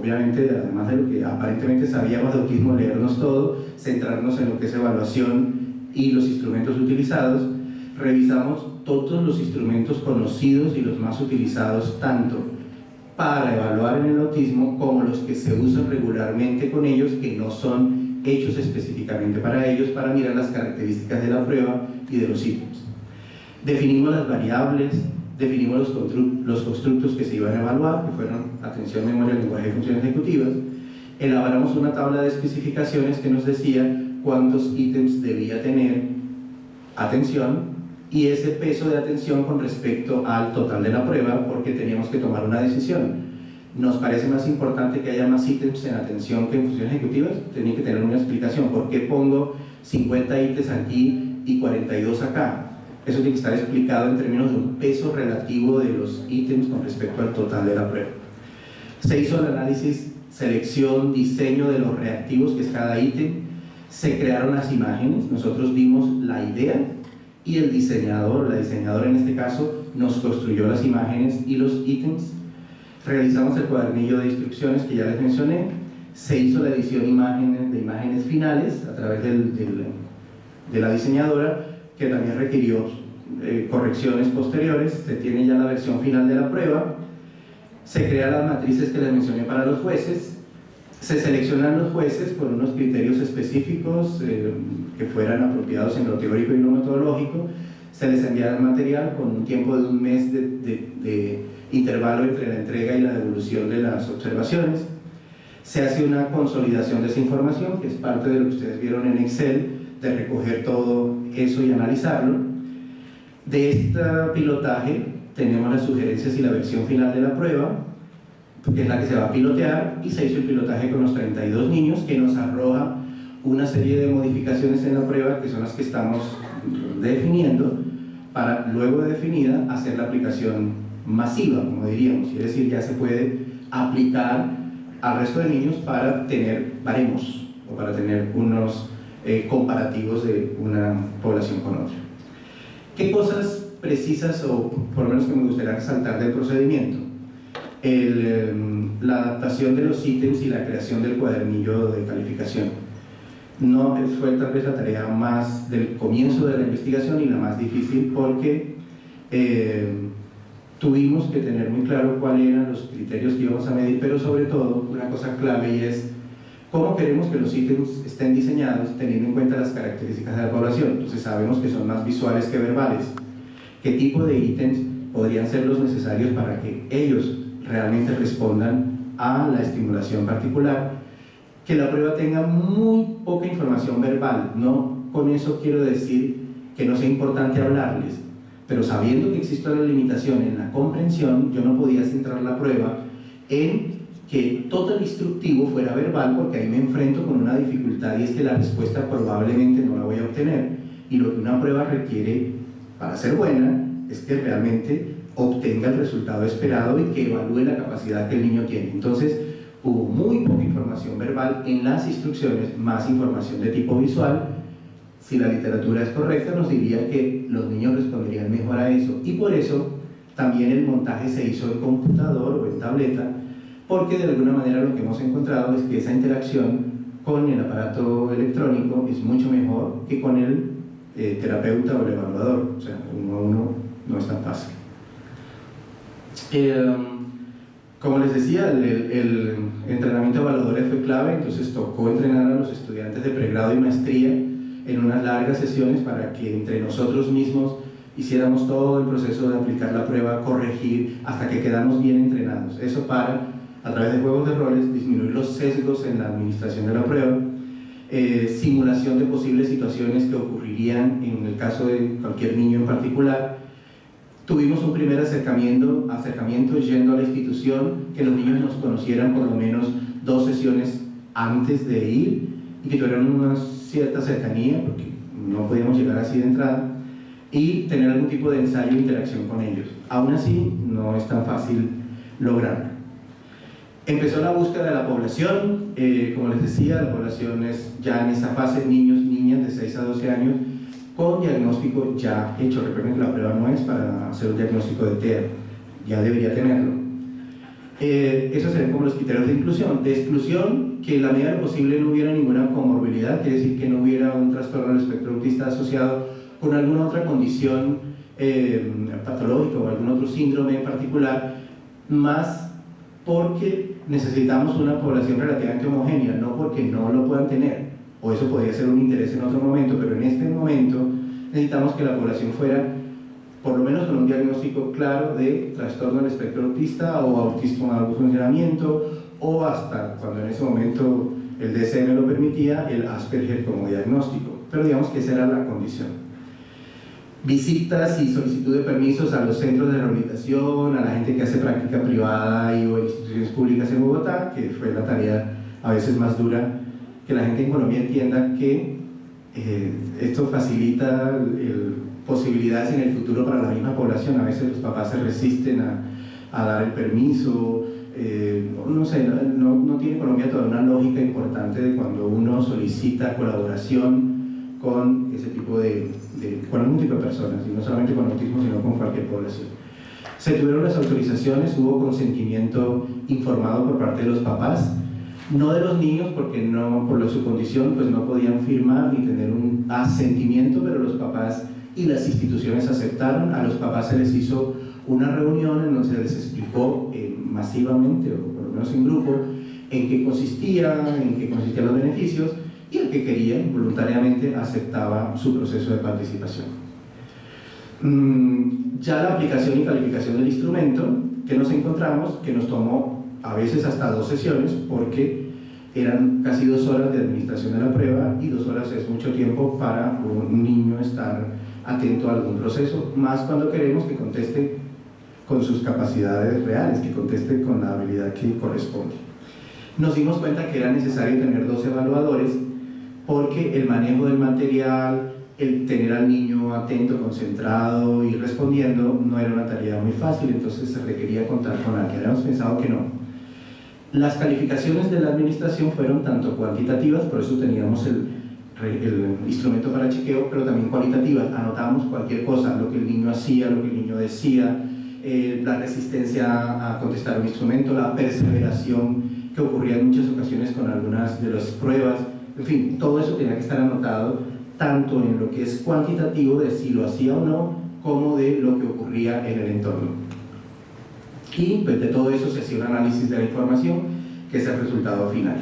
Obviamente, además de lo que aparentemente sabíamos de autismo, leernos todo, centrarnos en lo que es evaluación y los instrumentos utilizados. Revisamos todos los instrumentos conocidos y los más utilizados tanto para evaluar en el autismo como los que se usan regularmente con ellos, que no son hechos específicamente para ellos, para mirar las características de la prueba y de los ítems. Definimos las variables, definimos los constructos que se iban a evaluar, que fueron atención, memoria, lenguaje y funciones ejecutivas. Elaboramos una tabla de especificaciones que nos decía cuántos ítems debía tener atención y ese peso de atención con respecto al total de la prueba, porque teníamos que tomar una decisión. Nos parece más importante que haya más ítems en atención que en funciones ejecutivas. Tenía que tener una explicación. ¿Por qué pongo 50 ítems aquí y 42 acá? Eso tiene que estar explicado en términos de un peso relativo de los ítems con respecto al total de la prueba. Se hizo el análisis, selección, diseño de los reactivos, que es cada ítem. Se crearon las imágenes. Nosotros vimos la idea y el diseñador, la diseñadora en este caso, nos construyó las imágenes y los ítems. Realizamos el cuadernillo de instrucciones que ya les mencioné. Se hizo la edición de imágenes finales a través de la diseñadora, que también requirió correcciones posteriores. Se tiene ya la versión final de la prueba. Se crean las matrices que les mencioné para los jueces. Se seleccionan los jueces con unos criterios específicos que fueran apropiados en lo teórico y lo metodológico. Se les envía el material con un tiempo de un mes de intervalo entre la entrega y la devolución de las observaciones. Se hace una consolidación de esa información, que es parte de lo que ustedes vieron en Excel, de recoger todo eso y analizarlo. De este pilotaje tenemos las sugerencias y la versión final de la prueba, que es la que se va a pilotear, y se hizo el pilotaje con los 32 niños, que nos arroja una serie de modificaciones en la prueba, que son las que estamos definiendo, para luego de definida hacer la aplicación masiva, como diríamos, es decir, ya se puede aplicar al resto de niños para tener baremos o para tener unos comparativos de una población con otra. ¿Qué cosas precisas o por lo menos que me gustaría resaltar del procedimiento? La adaptación de los ítems y la creación del cuadernillo de calificación. No fue tal vez la tarea más del comienzo de la investigación y la más difícil, porque Tuvimos que tener muy claro cuáles eran los criterios que íbamos a medir, pero sobre todo una cosa clave, y es cómo queremos que los ítems estén diseñados teniendo en cuenta las características de la población. Entonces sabemos que son más visuales que verbales. ¿Qué tipo de ítems podrían ser los necesarios para que ellos realmente respondan a la estimulación particular? Que la prueba tenga muy poca información verbal. No con eso quiero decir que no sea importante hablarles, pero sabiendo que existe una limitación en la comprensión, yo no podía centrar la prueba en que todo el instructivo fuera verbal, porque ahí me enfrento con una dificultad, y es que la respuesta probablemente no la voy a obtener, y lo que una prueba requiere para ser buena es que realmente obtenga el resultado esperado y que evalúe la capacidad que el niño tiene. Entonces hubo muy poca información verbal en las instrucciones, más información de tipo visual. Si la literatura es correcta, nos diría que los niños responderían mejor a eso, y por eso también el montaje se hizo en computador o en tableta, porque de alguna manera lo que hemos encontrado es que esa interacción con el aparato electrónico es mucho mejor que con el terapeuta o el evaluador. O sea, uno a uno no es tan fácil. Como les decía, el entrenamiento de evaluadores fue clave, entonces tocó entrenar a los estudiantes de pregrado y maestría en unas largas sesiones para que entre nosotros mismos hiciéramos todo el proceso de aplicar la prueba, corregir, hasta que quedamos bien entrenados. Eso para, a través de juegos de roles, disminuir los sesgos en la administración de la prueba, simulación de posibles situaciones que ocurrirían en el caso de cualquier niño en particular. Tuvimos un primer acercamiento yendo a la institución, que los niños nos conocieran por lo menos 2 sesiones antes de ir y que tuvieran una cierta cercanía, porque no podíamos llegar así de entrada, y tener algún tipo de ensayo e interacción con ellos. Aún así, no es tan fácil lograrlo. Empezó la búsqueda de la población. Como les decía, la población es ya en esa fase niños, niñas de 6 a 12 años con diagnóstico ya hecho. Recuerden que la prueba no es para hacer un diagnóstico de TEA, ya debería tenerlo. Esos serían como los criterios de inclusión. De exclusión, que en la medida de lo posible no hubiera ninguna comorbilidad, quiere decir que no hubiera un trastorno del espectro autista asociado con alguna otra condición patológica o algún otro síndrome en particular, más porque necesitamos una población relativamente homogénea, no porque no lo puedan tener, o eso podría ser un interés en otro momento, pero en este momento necesitamos que la población fuera por lo menos con un diagnóstico claro de trastorno del espectro autista o autismo en algún funcionamiento, o hasta cuando en ese momento el DSM lo permitía, el Asperger como diagnóstico, pero digamos que esa era la condición. Visitas y solicitud de permisos a los centros de rehabilitación, a la gente que hace práctica privada y o instituciones públicas en Bogotá, que fue la tarea a veces más dura, que la gente en Colombia entienda que esto facilita posibilidades en el futuro para la misma población. A veces los papás se resisten a dar el permiso, no sé, no tiene Colombia toda una lógica importante de cuando uno solicita colaboración con ese tipo con algún tipo de personas, y no solamente con autismo, sino con cualquier población. Se tuvieron las autorizaciones, hubo consentimiento informado por parte de los papás, no de los niños, porque no, por su condición pues no podían firmar ni tener un asentimiento, pero los papás y las instituciones aceptaron. A los papás se les hizo una reunión en donde se les explicó masivamente, o por lo menos en grupo, en qué consistían los beneficios, y el que quería voluntariamente aceptaba su proceso de participación. Ya la aplicación y calificación del instrumento, que nos encontramos, que nos tomó a veces hasta 2 sesiones, porque eran casi 2 horas de administración de la prueba, y 2 horas es mucho tiempo para un niño estar atento a algún proceso, más cuando queremos que conteste con sus capacidades reales, que conteste con la habilidad que corresponde. Nos dimos cuenta que era necesario tener 2 evaluadores, porque el manejo del material, el tener al niño atento, concentrado y respondiendo no era una tarea muy fácil, entonces se requería contar con alguien. Habíamos pensado que no. Las calificaciones de la administración fueron tanto cuantitativas, por eso teníamos el instrumento para chequeo, pero también cualitativas. Anotábamos cualquier cosa, lo que el niño hacía, lo que el niño decía, la resistencia a contestar un instrumento, la perseveración que ocurría en muchas ocasiones con algunas de las pruebas. En fin, todo eso tenía que estar anotado, tanto en lo que es cuantitativo de si lo hacía o no, como de lo que ocurría ocurría en el entorno. Y pues, de todo eso se hacía un análisis de la información, que es el resultado final.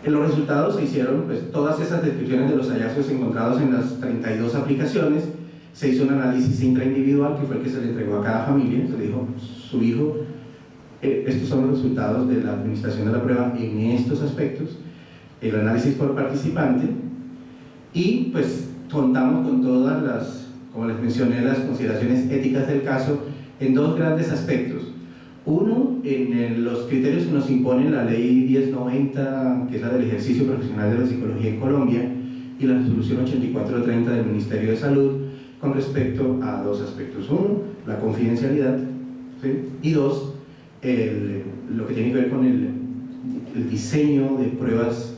En los resultados se hicieron pues, todas esas descripciones de los hallazgos encontrados en las 32 aplicaciones. Se hizo un análisis intraindividual, que fue el que se le entregó a cada familia. Se le dijo, su hijo, estos son los resultados de la administración de la prueba en estos aspectos. El análisis por participante. Y pues contamos con todas las, como les mencioné, las consideraciones éticas del caso en dos grandes aspectos. Uno, en los criterios que nos impone la ley 1090, que es la del ejercicio profesional de la psicología en Colombia, y la resolución 8430 del Ministerio de Salud, con respecto a dos aspectos. Uno, la confidencialidad, ¿sí? Y dos, lo que tiene que ver con el diseño de pruebas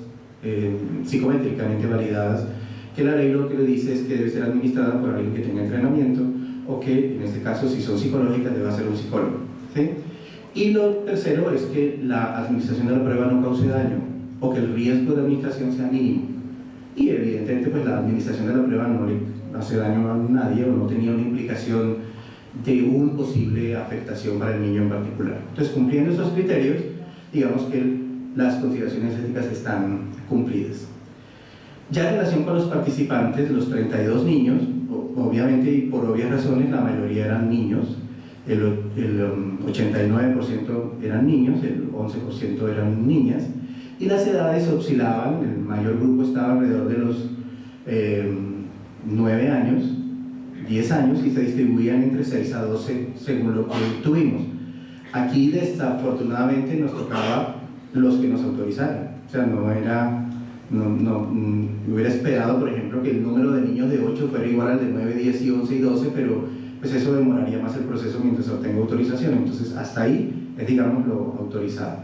psicométricamente validadas, que la ley lo que le dice es que debe ser administrada por alguien que tenga entrenamiento, o que en este caso, si son psicológicas, debe ser un psicólogo, ¿sí? Y lo tercero es que la administración de la prueba no cause daño, o que el riesgo de administración sea mínimo. Y evidentemente pues la administración de la prueba no le hace daño a nadie, o no tenía una implicación de una posible afectación para el niño en particular. Entonces, cumpliendo esos criterios, digamos que las consideraciones éticas están cumplidas. Ya en relación con los participantes, los 32 niños, obviamente y por obvias razones, la mayoría eran niños. El 89% eran niños, el 11% eran niñas, y las edades oscilaban. El mayor grupo estaba alrededor de los 9 años, 10 años, y se distribuían entre 6 a 12 según lo que tuvimos. Aquí desafortunadamente nos tocaba los que nos autorizaran, o sea, no hubiera esperado, por ejemplo, que el número de niños de 8 fuera igual al de 9, 10 y 11 y 12, pero pues eso demoraría más el proceso mientras obtenga autorización. Entonces, hasta ahí es, digamos, lo autorizado.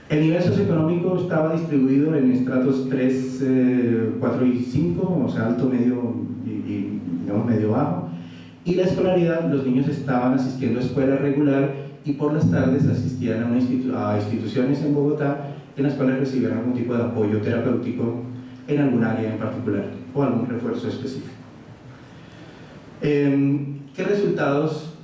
El nivel socioeconómico estaba distribuido en estratos 3, 4 y 5, o sea, alto, medio y digamos, medio bajo. Y la escolaridad, los niños estaban asistiendo a escuela regular y por las tardes asistían a instituciones en Bogotá en las cuales recibían algún tipo de apoyo terapéutico en algún área en particular o algún refuerzo específico. ¿Qué resultados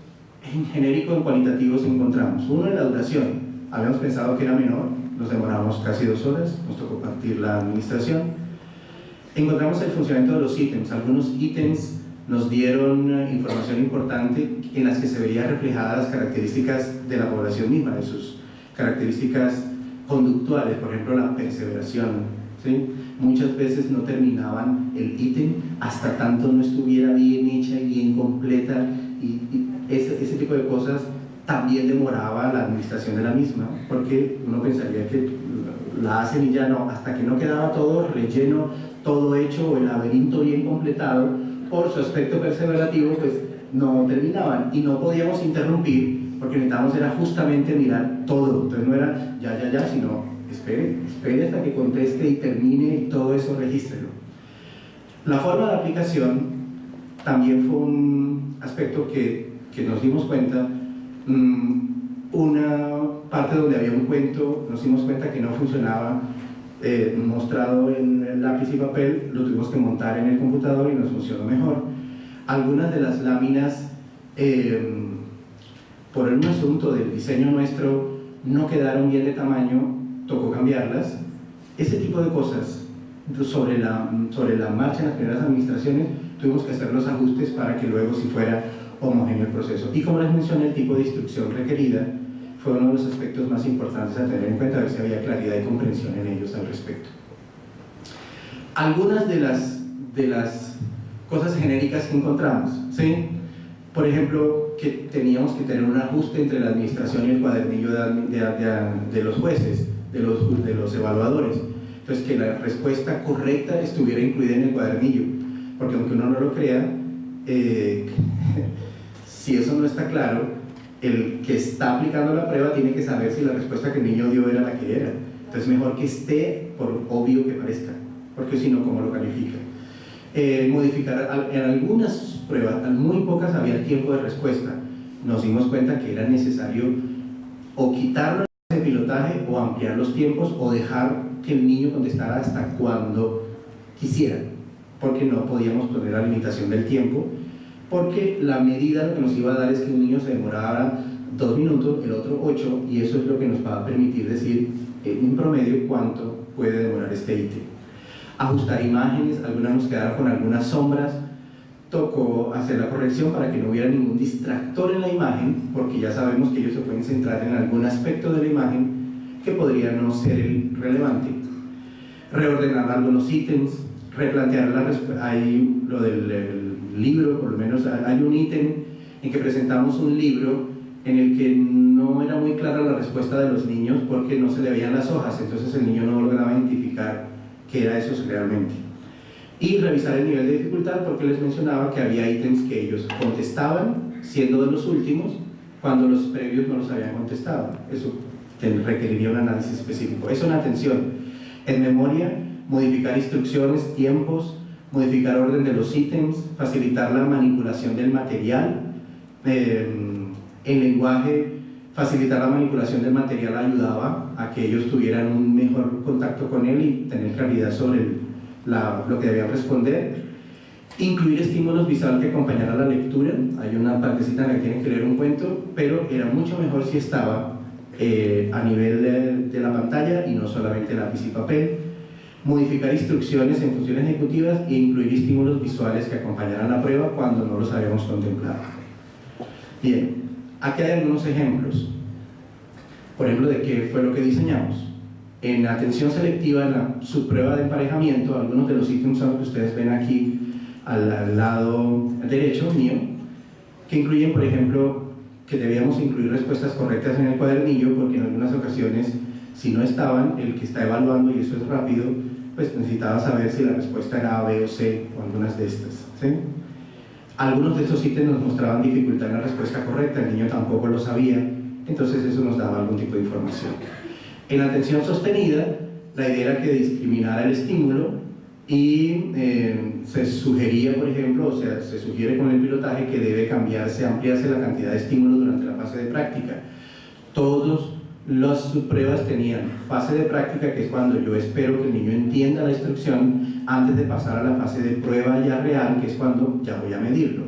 en genérico y cualitativos encontramos? Uno, en la duración. Habíamos pensado que era menor, nos demoramos casi 2 horas, nos tocó partir la administración. Encontramos el funcionamiento de los ítems. Algunos ítems nos dieron información importante en las que se veían reflejadas las características de la población misma, de sus características conductuales, por ejemplo la perseveración, ¿sí? Muchas veces no terminaban el ítem hasta tanto no estuviera bien hecha y bien completa, y ese tipo de cosas también demoraba la administración de la misma, porque uno pensaría que la hacen y ya no, hasta que no quedaba todo relleno, todo hecho, o el laberinto bien completado, por su aspecto perseverativo, pues no terminaban y no podíamos interrumpir, porque necesitábamos era justamente mirar todo. Entonces no era ya, sino espere hasta que conteste y termine y todo eso regístrelo. La forma de aplicación también fue un aspecto que nos dimos cuenta. Una parte donde había un cuento, nos dimos cuenta que no funcionaba mostrado en lápiz y papel, lo tuvimos que montar en el computador y nos funcionó mejor. Algunas de las láminas, por un asunto del diseño nuestro, no quedaron bien de tamaño, tocó cambiarlas. Ese tipo de cosas, sobre la marcha en las primeras administraciones, tuvimos que hacer los ajustes para que luego sí fuera homogéneo el proceso. Y como les mencioné, el tipo de instrucción requerida fue uno de los aspectos más importantes a tener en cuenta, a ver si había claridad y comprensión en ellos al respecto. Algunas de las cosas genéricas que encontramos, ¿sí? Por ejemplo, que teníamos que tener un ajuste entre la administración y el cuadernillo de los jueces, de los evaluadores. Entonces, que la respuesta correcta estuviera incluida en el cuadernillo, porque aunque uno no lo crea, si eso no está claro, el que está aplicando la prueba tiene que saber si la respuesta que el niño dio era la que era. Entonces, mejor que esté, por obvio que parezca, porque si no, ¿cómo lo califica? Modificar en algunas pruebas, muy pocas había tiempo de respuesta. Nos dimos cuenta que era necesario o quitarlo de pilotaje o ampliar los tiempos o dejar que el niño contestara hasta cuando quisiera, porque no podíamos poner la limitación del tiempo. porque la medida lo que nos iba a dar es que un niño se demorara 2 minutos, el otro 8, y eso es lo que nos va a permitir decir en promedio cuánto puede demorar este ítem. Ajustar imágenes, algunas nos quedaron con algunas sombras, tocó hacer la corrección para que no hubiera ningún distractor en la imagen, porque ya sabemos que ellos se pueden centrar en algún aspecto de la imagen que podría no ser el relevante. Reordenar algunos ítems, replantear hay lo del libro, por lo menos hay un ítem en que presentamos un libro en el que no era muy clara la respuesta de los niños porque no se le veían las hojas, entonces el niño no lograba identificar qué era eso realmente. Y revisar el nivel de dificultad, porque les mencionaba que había ítems que ellos contestaban siendo de los últimos cuando los previos no los habían contestado. Eso requeriría un análisis específico. Eso en atención. En memoria, modificar instrucciones, tiempos, modificar orden de los ítems, facilitar la manipulación del material. En lenguaje, facilitar la manipulación del material ayudaba a que ellos tuvieran un mejor contacto con él y tener claridad sobre lo que debían responder. Incluir estímulos visuales que acompañaran la lectura. Hay una partecita en la que tienen que leer un cuento, pero era mucho mejor si estaba a nivel de la pantalla y no solamente lápiz y papel. Modificar instrucciones en funciones ejecutivas e incluir estímulos visuales que acompañaran la prueba cuando no los habíamos contemplado. Bien, aquí hay algunos ejemplos. Por ejemplo, de qué fue lo que diseñamos. En atención selectiva, en la subprueba de emparejamiento, algunos de los ítems son los que ustedes ven aquí al lado derecho mío, que incluyen, por ejemplo, que debíamos incluir respuestas correctas en el cuadernillo, porque en algunas ocasiones, si no estaban, el que está evaluando, y eso es rápido, pues necesitaba saber si la respuesta era A, B o C, o algunas de estas, ¿sí? Algunos de estos ítems nos mostraban dificultad en la respuesta correcta, el niño tampoco lo sabía, entonces eso nos daba algún tipo de información. En la atención sostenida, la idea era que discriminara el estímulo y se sugería, por ejemplo, o sea, se sugiere con el pilotaje que debe ampliarse la cantidad de estímulos durante la fase de práctica. Todas las pruebas tenían fase de práctica, que es cuando yo espero que el niño entienda la instrucción antes de pasar a la fase de prueba ya real, que es cuando ya voy a medirlo.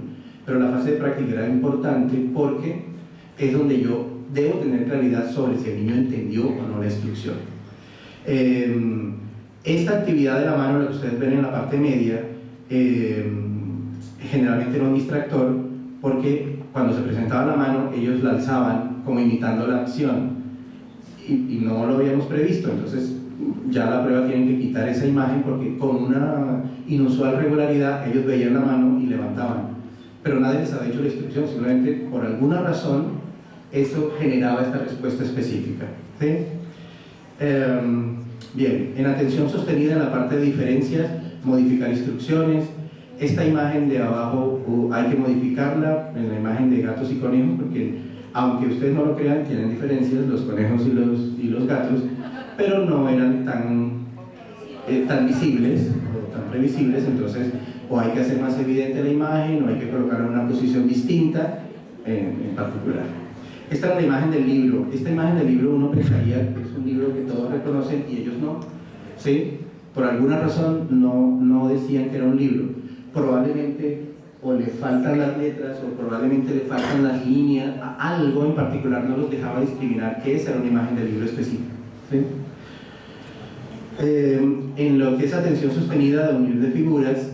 Pero la fase de práctica era importante porque es donde yo debo tener claridad sobre si el niño entendió o no la instrucción. Esta actividad de la mano, la que ustedes ven en la parte media, generalmente era un distractor porque cuando se presentaba la mano ellos la alzaban como imitando la acción y no lo habíamos previsto, entonces ya la prueba tienen que quitar esa imagen porque con una inusual regularidad ellos veían la mano y levantaban, pero nadie les había hecho la instrucción, simplemente por alguna razón eso generaba esta respuesta específica, ¿sí? Bien, en atención sostenida, en la parte de diferencias, modificar instrucciones. Esta imagen de abajo hay que modificarla en la imagen de gatos y conejos, porque aunque ustedes no lo crean, tienen diferencias los conejos y los gatos, pero no eran tan visibles o tan previsibles, entonces o hay que hacer más evidente la imagen o hay que colocarla en una posición distinta en particular. Esta es la imagen del libro. Esta imagen del libro uno pensaría que es un libro que todos reconocen y ellos no, ¿sí? Por alguna razón no decían que era un libro. Probablemente o le faltan las letras o probablemente le faltan las líneas, algo en particular no los dejaba discriminar que esa era una imagen del libro específico, ¿sí? En lo que es atención sostenida de unir de figuras,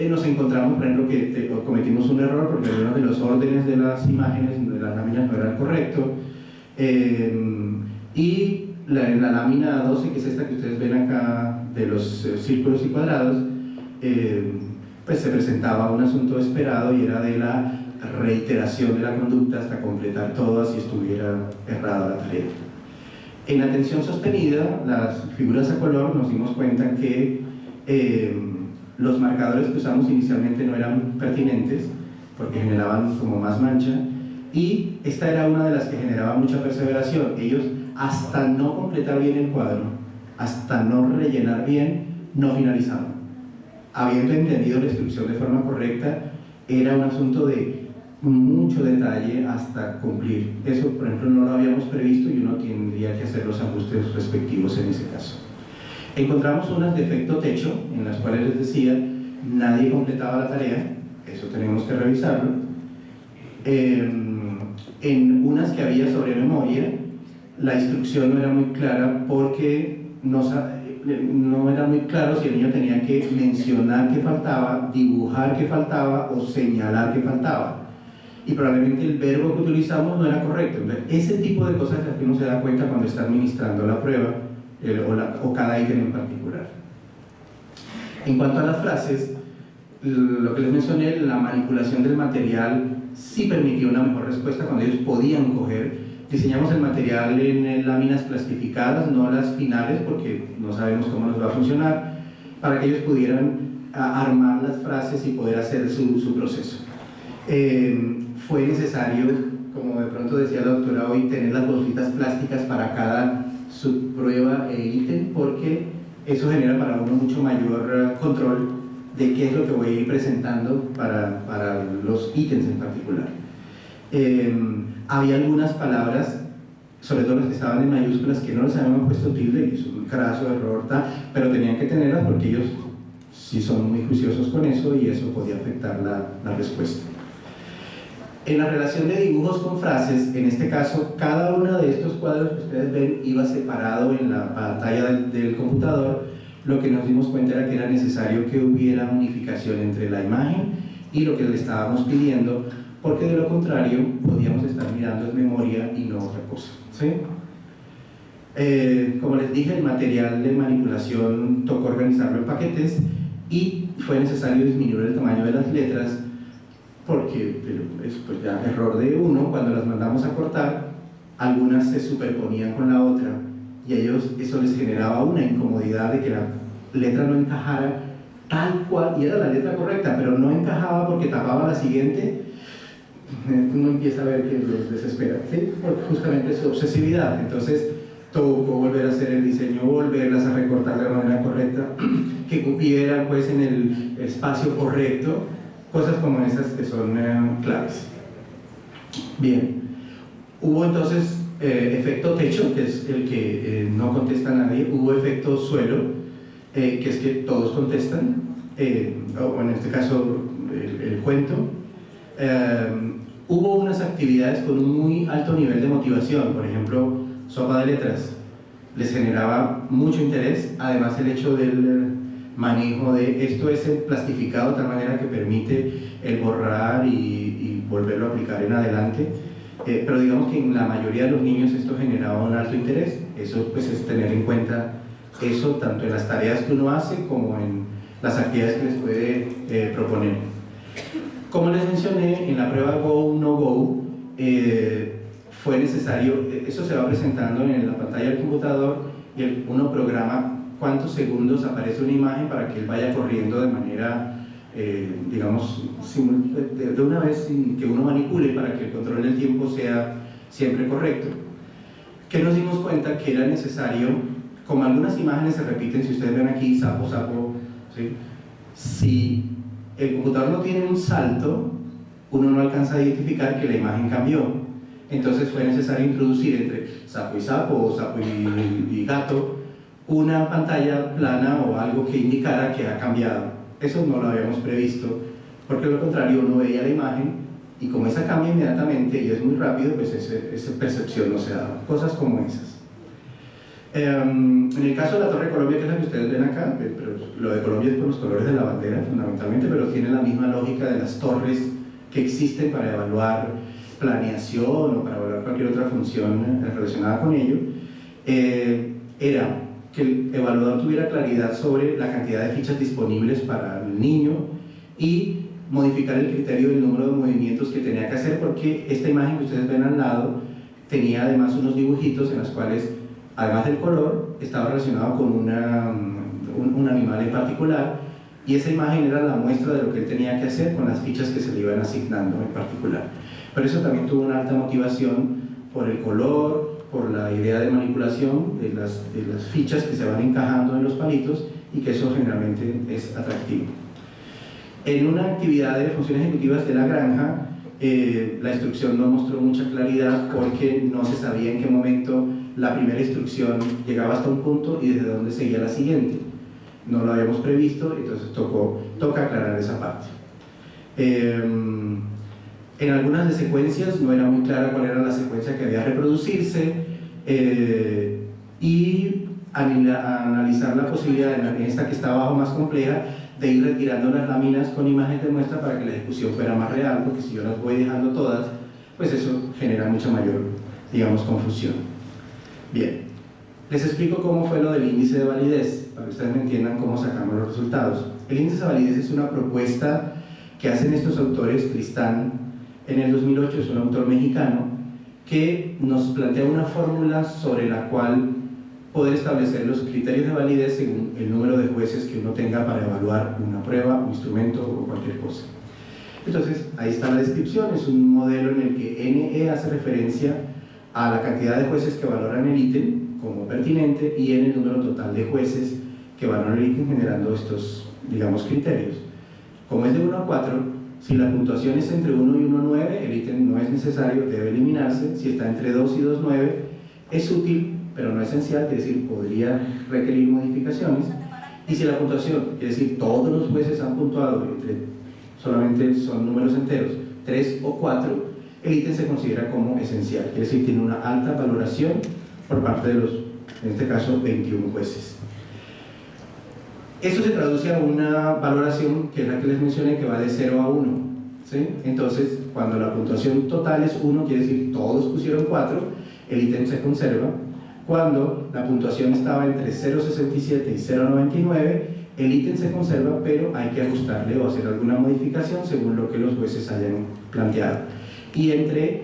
nos encontramos, por ejemplo, que cometimos un error porque algunos de los órdenes de las imágenes, de las láminas, no era el correcto. Y en la lámina 12, que es esta que ustedes ven acá, de los círculos y cuadrados, pues se presentaba un asunto esperado y era de la reiteración de la conducta hasta completar todo si estuviera errada la tarea. En atención sostenida, las figuras a color, nos dimos cuenta que los marcadores que usamos inicialmente no eran pertinentes porque generaban como más mancha y esta era una de las que generaba mucha perseveración. Ellos hasta no completar bien el cuadro, hasta no rellenar bien, no finalizaban. Habiendo entendido la instrucción de forma correcta, era un asunto de mucho detalle hasta cumplir. Eso, por ejemplo, no lo habíamos previsto y uno tendría que hacer los ajustes respectivos en ese caso. Encontramos unas de efecto techo, en las cuales les decía, nadie completaba la tarea, eso tenemos que revisarlo. En unas que había sobre memoria, la instrucción no era muy clara porque no era muy claro si el niño tenía que mencionar que faltaba, dibujar que faltaba o señalar que faltaba. Y probablemente el verbo que utilizamos no era correcto. Entonces, ese tipo de cosas es las que uno se da cuenta cuando está administrando la prueba o cada ítem en particular. En cuanto a las frases, lo que les mencioné, la manipulación del material sí permitió una mejor respuesta cuando ellos podían coger. Diseñamos el material en láminas plastificadas, no las finales, porque no sabemos cómo nos va a funcionar, para que ellos pudieran armar las frases y poder hacer su proceso. Fue necesario, como de pronto decía la doctora hoy, tener las bolsitas plásticas para cada subprueba e ítem, porque eso genera para uno mucho mayor control de qué es lo que voy a ir presentando para los ítems en particular. Había algunas palabras, sobre todo las que estaban en mayúsculas, que no les habíamos puesto tilde, y es un craso error, pero tenían que tenerlas porque ellos sí son muy juiciosos con eso y eso podía afectar la respuesta. En la relación de dibujos con frases, en este caso, cada uno de estos cuadros que ustedes ven iba separado en la pantalla del computador. Lo que nos dimos cuenta era que era necesario que hubiera unificación entre la imagen y lo que le estábamos pidiendo, porque de lo contrario podíamos estar mirando en memoria y no otra cosa, ¿sí? Como les dije, el material de manipulación tocó organizarlo en paquetes y fue necesario disminuir el tamaño de las letras porque es pues ya error de uno, cuando las mandamos a cortar, algunas se superponían con la otra y a ellos eso les generaba una incomodidad de que la letra no encajara tal cual, y era la letra correcta, pero no encajaba porque tapaba la siguiente. Uno empieza a ver que los desespera, ¿sí? Porque justamente es su obsesividad. Entonces tocó volver a hacer el diseño, volverlas a recortar de la manera correcta, que cupieran pues en el espacio correcto, cosas como esas que son claves. Bien, hubo entonces efecto techo, que es el que no contesta nadie. Hubo efecto suelo, que es que todos contestan, o en este caso el cuento. Hubo unas actividades con un muy alto nivel de motivación, por ejemplo, sopa de letras, les generaba mucho interés. Además, el hecho del manejo de esto es plastificado de tal manera que permite el borrar y volverlo a aplicar en adelante, pero digamos que en la mayoría de los niños esto generaba un alto interés. Eso pues es tener en cuenta eso tanto en las tareas que uno hace como en las actividades que les puede proponer. Como les mencioné, en la prueba Go, No Go, fue necesario, eso se va presentando en la pantalla del computador y uno programa cuántos segundos aparece una imagen para que él vaya corriendo de manera, digamos, de una vez sin que uno manipule, para que el control del tiempo sea siempre correcto. Que nos dimos cuenta que era necesario, como algunas imágenes se repiten, si ustedes ven aquí, sapo, sapo, ¿sí? Si el computador no tiene un salto, uno no alcanza a identificar que la imagen cambió. Entonces fue necesario introducir entre sapo y sapo o sapo y gato una pantalla plana o algo que indicara que ha cambiado. Eso no lo habíamos previsto, porque de lo contrario uno veía la imagen y como esa cambia inmediatamente y es muy rápido, pues esa percepción no se da. Cosas como esas. En el caso de la Torre de Colombia, que es la que ustedes ven acá, pero lo de Colombia es por los colores de la bandera fundamentalmente, pero tiene la misma lógica de las torres que existen para evaluar planeación o para evaluar cualquier otra función relacionada con ello. Era que el evaluador tuviera claridad sobre la cantidad de fichas disponibles para el niño y modificar el criterio del número de movimientos que tenía que hacer, porque esta imagen que ustedes ven al lado tenía además unos dibujitos en los cuales, además del color, estaba relacionado con un animal en particular, y esa imagen era la muestra de lo que él tenía que hacer con las fichas que se le iban asignando en particular. Pero eso también tuvo una alta motivación por el color, por la idea de manipulación de las fichas que se van encajando en los palitos, y que eso generalmente es atractivo. En una actividad de funciones ejecutivas de la granja, la instrucción no mostró mucha claridad porque no se sabía en qué momento la primera instrucción llegaba hasta un punto y desde dónde seguía la siguiente. No lo habíamos previsto, entonces toca aclarar esa parte. En algunas de secuencias no era muy clara cuál era la secuencia que debía reproducirse, y analizar la posibilidad en esta que está abajo más compleja de ir retirando las láminas con imágenes de muestra para que la ejecución fuera más real, porque si yo las voy dejando todas, pues eso genera mucha mayor, digamos, confusión. Bien, les explico cómo fue lo del índice de validez, para que ustedes me entiendan cómo sacamos los resultados. El índice de validez es una propuesta que hacen estos autores. Tristán en el 2008 es un autor mexicano que nos plantea una fórmula sobre la cual poder establecer los criterios de validez según el número de jueces que uno tenga para evaluar una prueba, un instrumento o cualquier cosa. Entonces, ahí está la descripción. Es un modelo en el que NE hace referencia a la cantidad de jueces que valoran el ítem como pertinente y en el número total de jueces que valoran el ítem, generando estos, digamos, criterios. Como es de 1 a 4, si la puntuación es entre 1 y 1,9, el ítem no es necesario, debe eliminarse. Si está entre 2 y 2,9, es útil, pero no esencial, quiere decir, podría requerir modificaciones. Y si la puntuación, quiere decir, todos los jueces han puntuado, solamente son números enteros, 3 o 4, el ítem se considera como esencial, quiere decir, tiene una alta valoración por parte de los, en este caso, 21 jueces. Esto se traduce a una valoración que es la que les mencioné, que va de 0 a 1, ¿sí? Entonces, cuando la puntuación total es 1, quiere decir todos pusieron 4, el ítem se conserva. Cuando la puntuación estaba entre 0,67 y 0,99, el ítem se conserva, pero hay que ajustarle o hacer alguna modificación según lo que los jueces hayan planteado. Y entre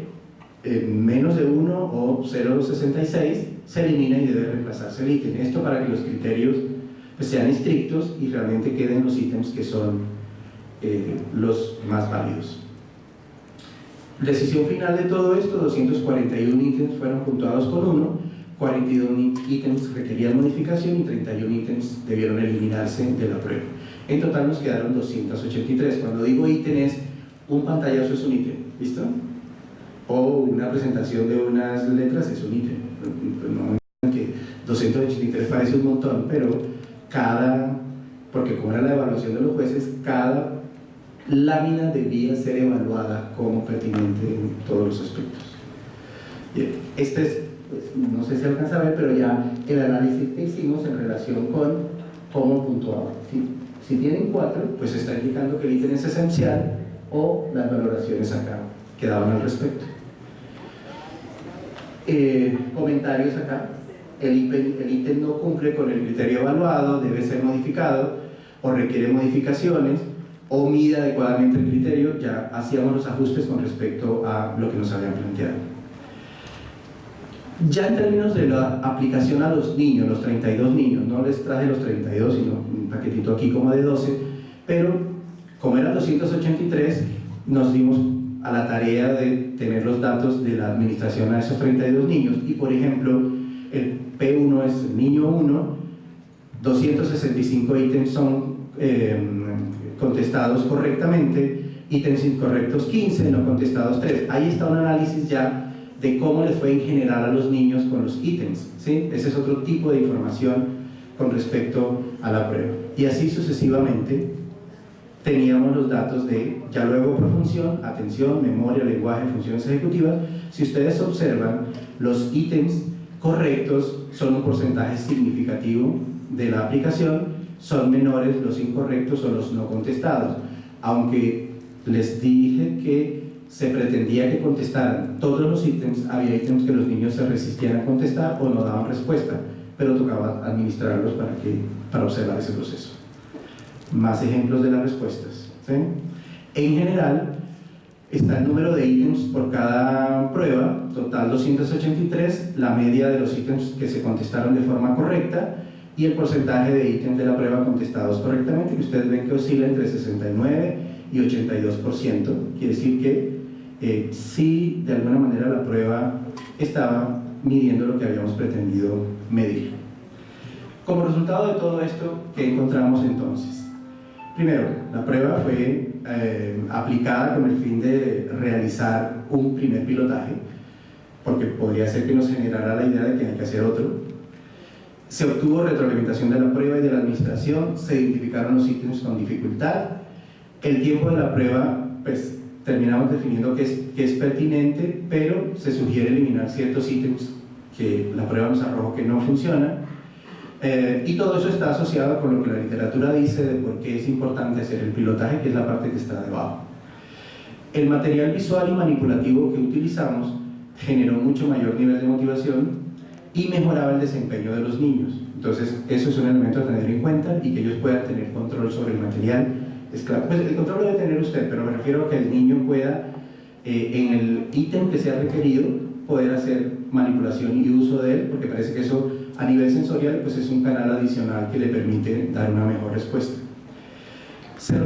menos de 1 o 0,66 se elimina y debe reemplazarse el ítem. Esto para que los criterios pues sean estrictos y realmente queden los ítems que son los más válidos. Decisión final de todo esto: 241 ítems fueron puntuados con 1, 42 ítems requerían modificación y 31 ítems debieron eliminarse de la prueba. En total nos quedaron 283. Cuando digo ítem, es un pantallazo, es un ítem, ¿listo? O una presentación de unas letras es un ítem. No, que 283 parece un montón, pero porque como era la evaluación de los jueces, cada lámina debía ser evaluada como pertinente en todos los aspectos. Bien, este es, pues, no sé si alcanza a ver, pero ya el análisis que hicimos en relación con cómo puntuaba. Si tienen 4, pues está indicando que el ítem es esencial, o las valoraciones acá que daban al respecto. Comentarios acá: el ítem no cumple con el criterio evaluado, debe ser modificado o requiere modificaciones, o mide adecuadamente el criterio. Ya hacíamos los ajustes con respecto a lo que nos habían planteado. Ya en términos de la aplicación a los niños, los 32 niños, no les traje los 32, sino un paquetito aquí como de 12, pero como eran 283, nos dimos a la tarea de tener los datos de la administración a esos 32 niños. Y por ejemplo, el P1 es el niño 1, 265 ítems son contestados correctamente, ítems incorrectos 15, no contestados 3. Ahí está un análisis ya de cómo les fue en general a los niños con los ítems, ¿sí? Ese es otro tipo de información con respecto a la prueba. Y así sucesivamente teníamos los datos de, ya luego por función, atención, memoria, lenguaje, funciones ejecutivas. Si ustedes observan, los ítems correctos son un porcentaje significativo de la aplicación, son menores los incorrectos o los no contestados, aunque les dije que se pretendía que contestaran todos los ítems. Había ítems que los niños se resistían a contestar o no daban respuesta, pero tocaba administrarlos para observar ese proceso. Más ejemplos de las respuestas, ¿sí? En general está el número de ítems por cada prueba, total 283, la media de los ítems que se contestaron de forma correcta y el porcentaje de ítems de la prueba contestados correctamente, que ustedes ven que oscila entre 69 y 82%. Quiere decir que sí, de alguna manera la prueba estaba midiendo lo que habíamos pretendido medir. Como resultado de todo esto, ¿qué encontramos entonces? Primero, la prueba fue aplicada con el fin de realizar un primer pilotaje, porque podría ser que nos generara la idea de que hay que hacer otro. Se obtuvo retroalimentación de la prueba y de la administración, se identificaron los ítems con dificultad. El tiempo de la prueba pues terminamos definiendo que es pertinente, pero se sugiere eliminar ciertos ítems que la prueba nos arrojó que no funcionan, y todo eso está asociado con lo que la literatura dice de por qué es importante hacer el pilotaje, que es la parte que está debajo. El material visual y manipulativo que utilizamos generó mucho mayor nivel de motivación y mejoraba el desempeño de los niños. Entonces, eso es un elemento a tener en cuenta, y que ellos puedan tener control sobre el material. Es claro, pues el control lo debe tener usted, pero me refiero a que el niño pueda, en el ítem que sea requerido, poder hacer manipulación y uso de él, porque parece que eso a nivel sensorial pues es un canal adicional que le permite dar una mejor respuesta. Se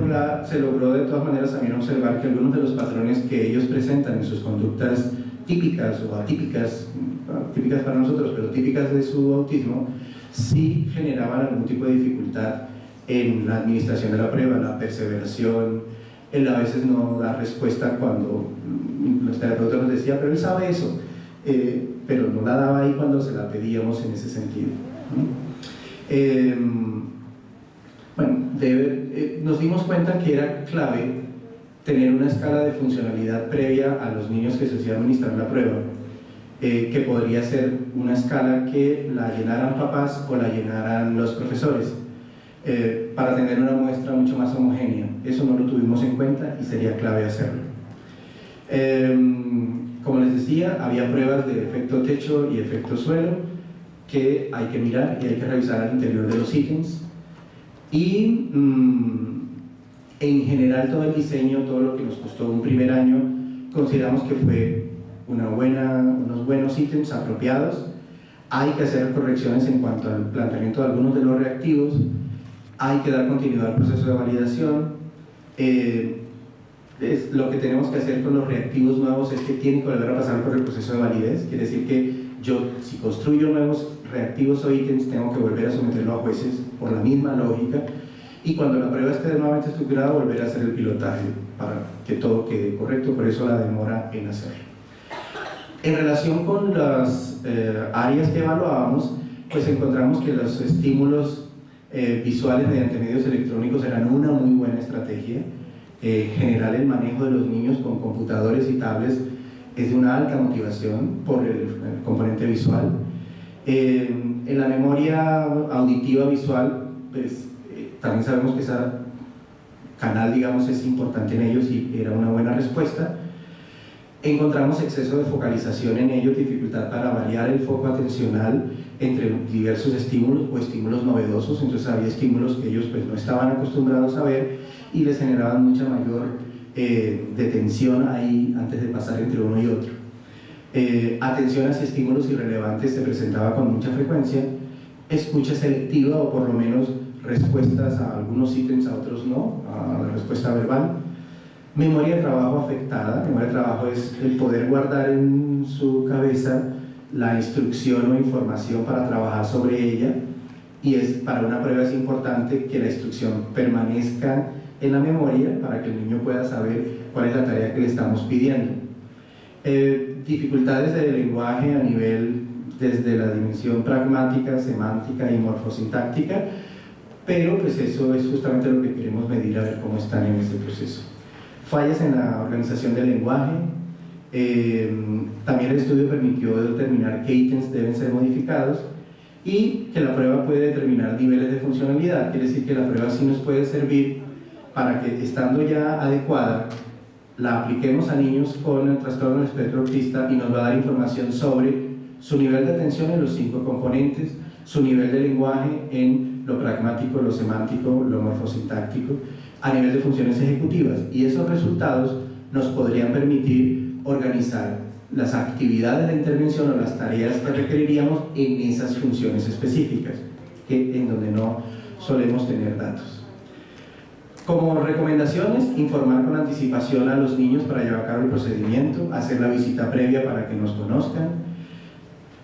logró de todas maneras también observar que algunos de los patrones que ellos presentan en sus conductas típicas o atípicas, típicas para nosotros, pero típicas de su autismo, sí generaban algún tipo de dificultad en la administración de la prueba, la perseveración, él a veces no da respuesta cuando los terapeutas nos decían, pero él sabe eso, pero no la daba ahí cuando se la pedíamos en ese sentido, ¿no? Bueno, nos dimos cuenta que era clave tener una escala de funcionalidad previa a los niños que se hacía administrar la prueba, que podría ser una escala que la llenaran papás o la llenaran los profesores, para tener una muestra mucho más homogénea. Eso no lo tuvimos en cuenta y sería clave hacerlo. Como les decía, había pruebas de efecto techo y efecto suelo que hay que mirar y hay que revisar al interior de los ítems. Y en general todo el diseño, todo lo que nos costó un primer año, consideramos que fue unos buenos ítems apropiados. Hay que hacer correcciones en cuanto al planteamiento de algunos de los reactivos, hay que dar continuidad al proceso de validación. Lo que tenemos que hacer con los reactivos nuevos es que tienen que volver a pasar por el proceso de validez, quiere decir que yo, si construyo nuevos reactivos o ítems, tengo que volver a someterlo a jueces por la misma lógica, y cuando la prueba esté nuevamente estructurada, volver a hacer el pilotaje para que todo quede correcto, por eso la demora en hacerlo. En relación con las áreas que evaluábamos, pues encontramos que los estímulos visuales mediante medios electrónicos eran una muy buena estrategia. Generar el manejo de los niños con computadores y tablets es de una alta motivación por el componente visual. En la memoria auditiva visual, pues también sabemos que ese canal, digamos, es importante en ellos y era una buena respuesta. Encontramos exceso de focalización en ellos, dificultad para variar el foco atencional entre diversos estímulos o estímulos novedosos. Entonces había estímulos que ellos pues no estaban acostumbrados a ver y les generaban mucha mayor detención ahí antes de pasar entre uno y otro. Atención hacia estímulos irrelevantes se presentaba con mucha frecuencia, escucha selectiva o por lo menos respuestas a algunos ítems, a otros no, a la respuesta verbal. Memoria de trabajo afectada. Memoria de trabajo es el poder guardar en su cabeza la instrucción o información para trabajar sobre ella, y para una prueba es importante que la instrucción permanezca en la memoria para que el niño pueda saber cuál es la tarea que le estamos pidiendo. Dificultades del lenguaje a nivel desde la dimensión pragmática, semántica y morfosintáctica, pero pues eso es justamente lo que queremos medir, a ver cómo están en ese proceso. Fallas en la organización del lenguaje. También el estudio permitió determinar qué ítems deben ser modificados y que la prueba puede determinar niveles de funcionalidad. Quiere decir que la prueba sí nos puede servir para que, estando ya adecuada, la apliquemos a niños con el trastorno del espectro autista y nos va a dar información sobre su nivel de atención en los 5 componentes, su nivel de lenguaje en lo pragmático, lo semántico, lo morfosintáctico, a nivel de funciones ejecutivas, y esos resultados nos podrían permitir organizar las actividades de intervención o las tareas que requeriríamos en esas funciones específicas, en donde no solemos tener datos. Como recomendaciones, informar con anticipación a los niños para llevar a cabo el procedimiento, hacer la visita previa para que nos conozcan,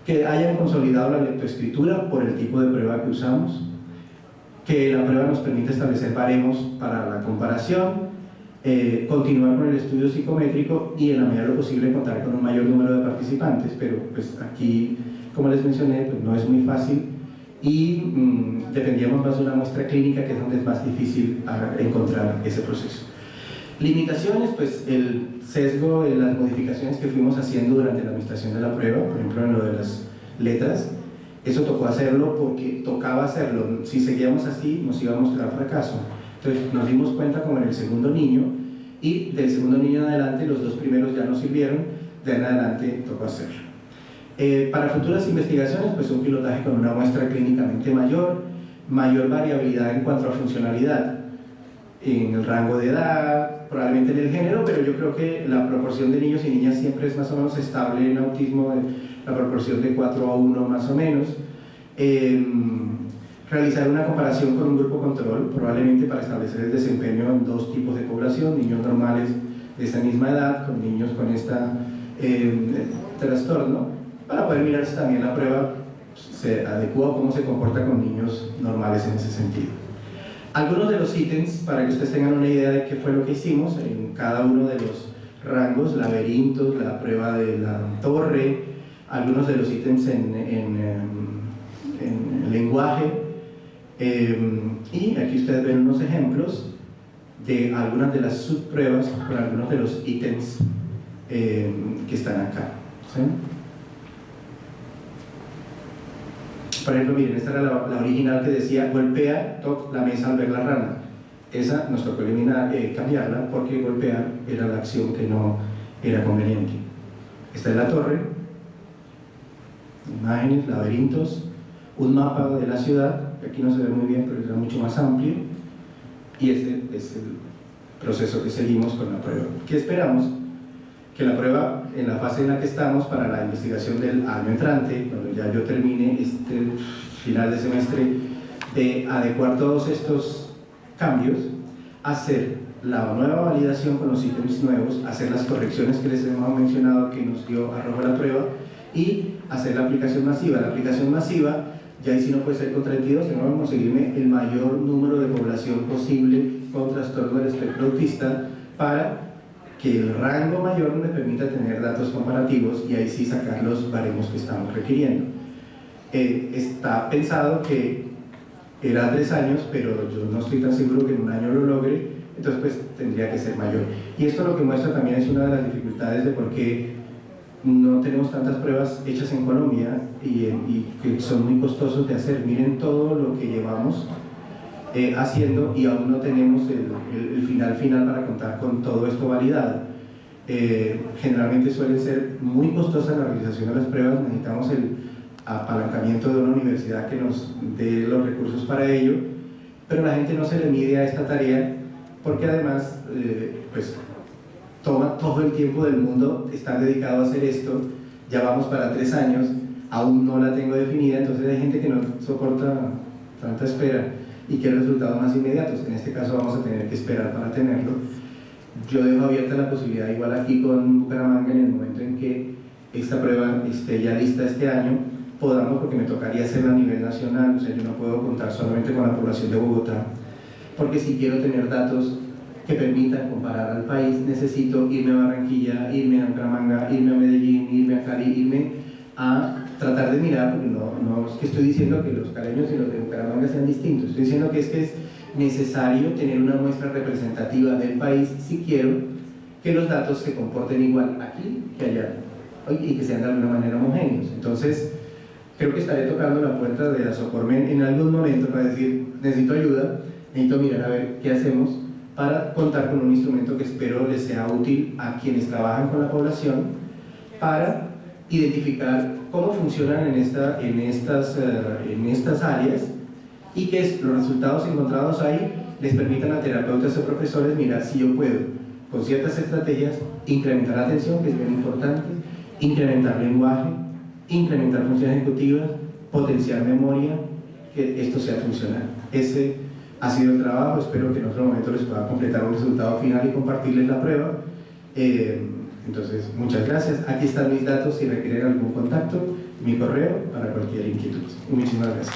que hayan consolidado la lectoescritura por el tipo de prueba que usamos, que la prueba nos permite establecer baremos para la comparación, continuar con el estudio psicométrico y en la medida de lo posible contar con un mayor número de participantes, pero pues aquí, como les mencioné, pues no es muy fácil y dependíamos más de una muestra clínica, que es donde es más difícil encontrar ese proceso. Limitaciones, pues el sesgo en las modificaciones que fuimos haciendo durante la administración de la prueba, por ejemplo en lo de las letras, eso tocó hacerlo porque tocaba hacerlo. Si seguíamos así nos iba a mostrar fracaso. Entonces nos dimos cuenta como en el segundo niño, y del segundo niño en adelante los dos primeros ya no sirvieron, de en adelante tocó hacerlo. Para futuras investigaciones, pues un pilotaje con una muestra clínicamente mayor variabilidad en cuanto a funcionalidad, en el rango de edad, probablemente en el género, pero yo creo que la proporción de niños y niñas siempre es más o menos estable en autismo, la proporción de 4 a 1 más o menos. Realizar una comparación con un grupo control, probablemente para establecer el desempeño en dos tipos de población, niños normales de esta misma edad, con niños con este trastorno, para poder mirar si también la prueba se adecua o cómo se comporta con niños normales en ese sentido. Algunos de los ítems, para que ustedes tengan una idea de qué fue lo que hicimos en cada uno de los rangos, laberintos, la prueba de la torre, algunos de los ítems en lenguaje, y aquí ustedes ven unos ejemplos de algunas de las subpruebas con algunos de los ítems que están acá, ¿sí? Por ejemplo, miren, esta era la original que decía golpea la mesa al ver la rana. Esa nos tocó cambiarla porque golpear era la acción que no era conveniente. Esta es la torre, imágenes, laberintos, un mapa de la ciudad, que aquí no se ve muy bien, pero era mucho más amplio, y este es el proceso que seguimos con la prueba. ¿Qué esperamos? Que la prueba, en la fase en la que estamos para la investigación del año entrante, cuando ya yo termine este final de semestre, de adecuar todos estos cambios, hacer la nueva validación con los ítems nuevos, hacer las correcciones que les hemos mencionado que nos dio arrojo la prueba, y hacer la aplicación masiva. La aplicación masiva, ya ahí sí no puede ser contra entidades, sino vamos a conseguirme el mayor número de población posible con trastorno del espectro autista para que el rango mayor me permita tener datos comparativos y ahí sí sacar los baremos que estamos requiriendo. Está pensado que era 3 años, pero yo no estoy tan seguro que en un año lo logre, entonces pues tendría que ser mayor. Y esto lo que muestra también es una de las dificultades de por qué no tenemos tantas pruebas hechas en Colombia y que son muy costosos de hacer. Miren todo lo que llevamos haciendo y aún no tenemos el final para contar con todo esto validado. Generalmente suelen ser muy costosas la realización de las pruebas, necesitamos el apalancamiento de una universidad que nos dé los recursos para ello, pero la gente no se le mide a esta tarea porque además pues toma todo el tiempo del mundo estar dedicado a hacer esto. Ya vamos para 3 años, aún no la tengo definida, entonces hay gente que no soporta tanta espera y quiere resultados más inmediatos. En este caso vamos a tener que esperar para tenerlo. Yo dejo abierta la posibilidad, igual aquí con Bucaramanga, en el momento en que esta prueba esté ya lista este año, podamos, porque me tocaría hacerla a nivel nacional, o sea, yo no puedo contar solamente con la población de Bogotá, porque si quiero tener datos que permitan comparar al país, necesito irme a Barranquilla, irme a Bucaramanga, irme a Medellín, irme a Cali, irme a tratar de mirar, porque no es que estoy diciendo que los caleños y los de Bucaramanga sean distintos, estoy diciendo que es necesario tener una muestra representativa del país si quiero que los datos se comporten igual aquí que allá y que sean de alguna manera homogéneos. Entonces, creo que estaré tocando la puerta de la Socormen en algún momento para decir, necesito ayuda, necesito mirar a ver qué hacemos para contar con un instrumento que espero les sea útil a quienes trabajan con la población para identificar cómo funcionan en estas áreas y que los resultados encontrados ahí les permitan a terapeutas o profesores mirar si yo puedo, con ciertas estrategias, incrementar atención, que es bien importante, incrementar lenguaje, incrementar funciones ejecutivas, potenciar memoria, que esto sea funcional. Ese ha sido el trabajo, espero que en otro momento les pueda completar un resultado final y compartirles la prueba. Entonces, muchas gracias. Aquí están mis datos si requieren algún contacto, mi correo para cualquier inquietud. Muchísimas gracias.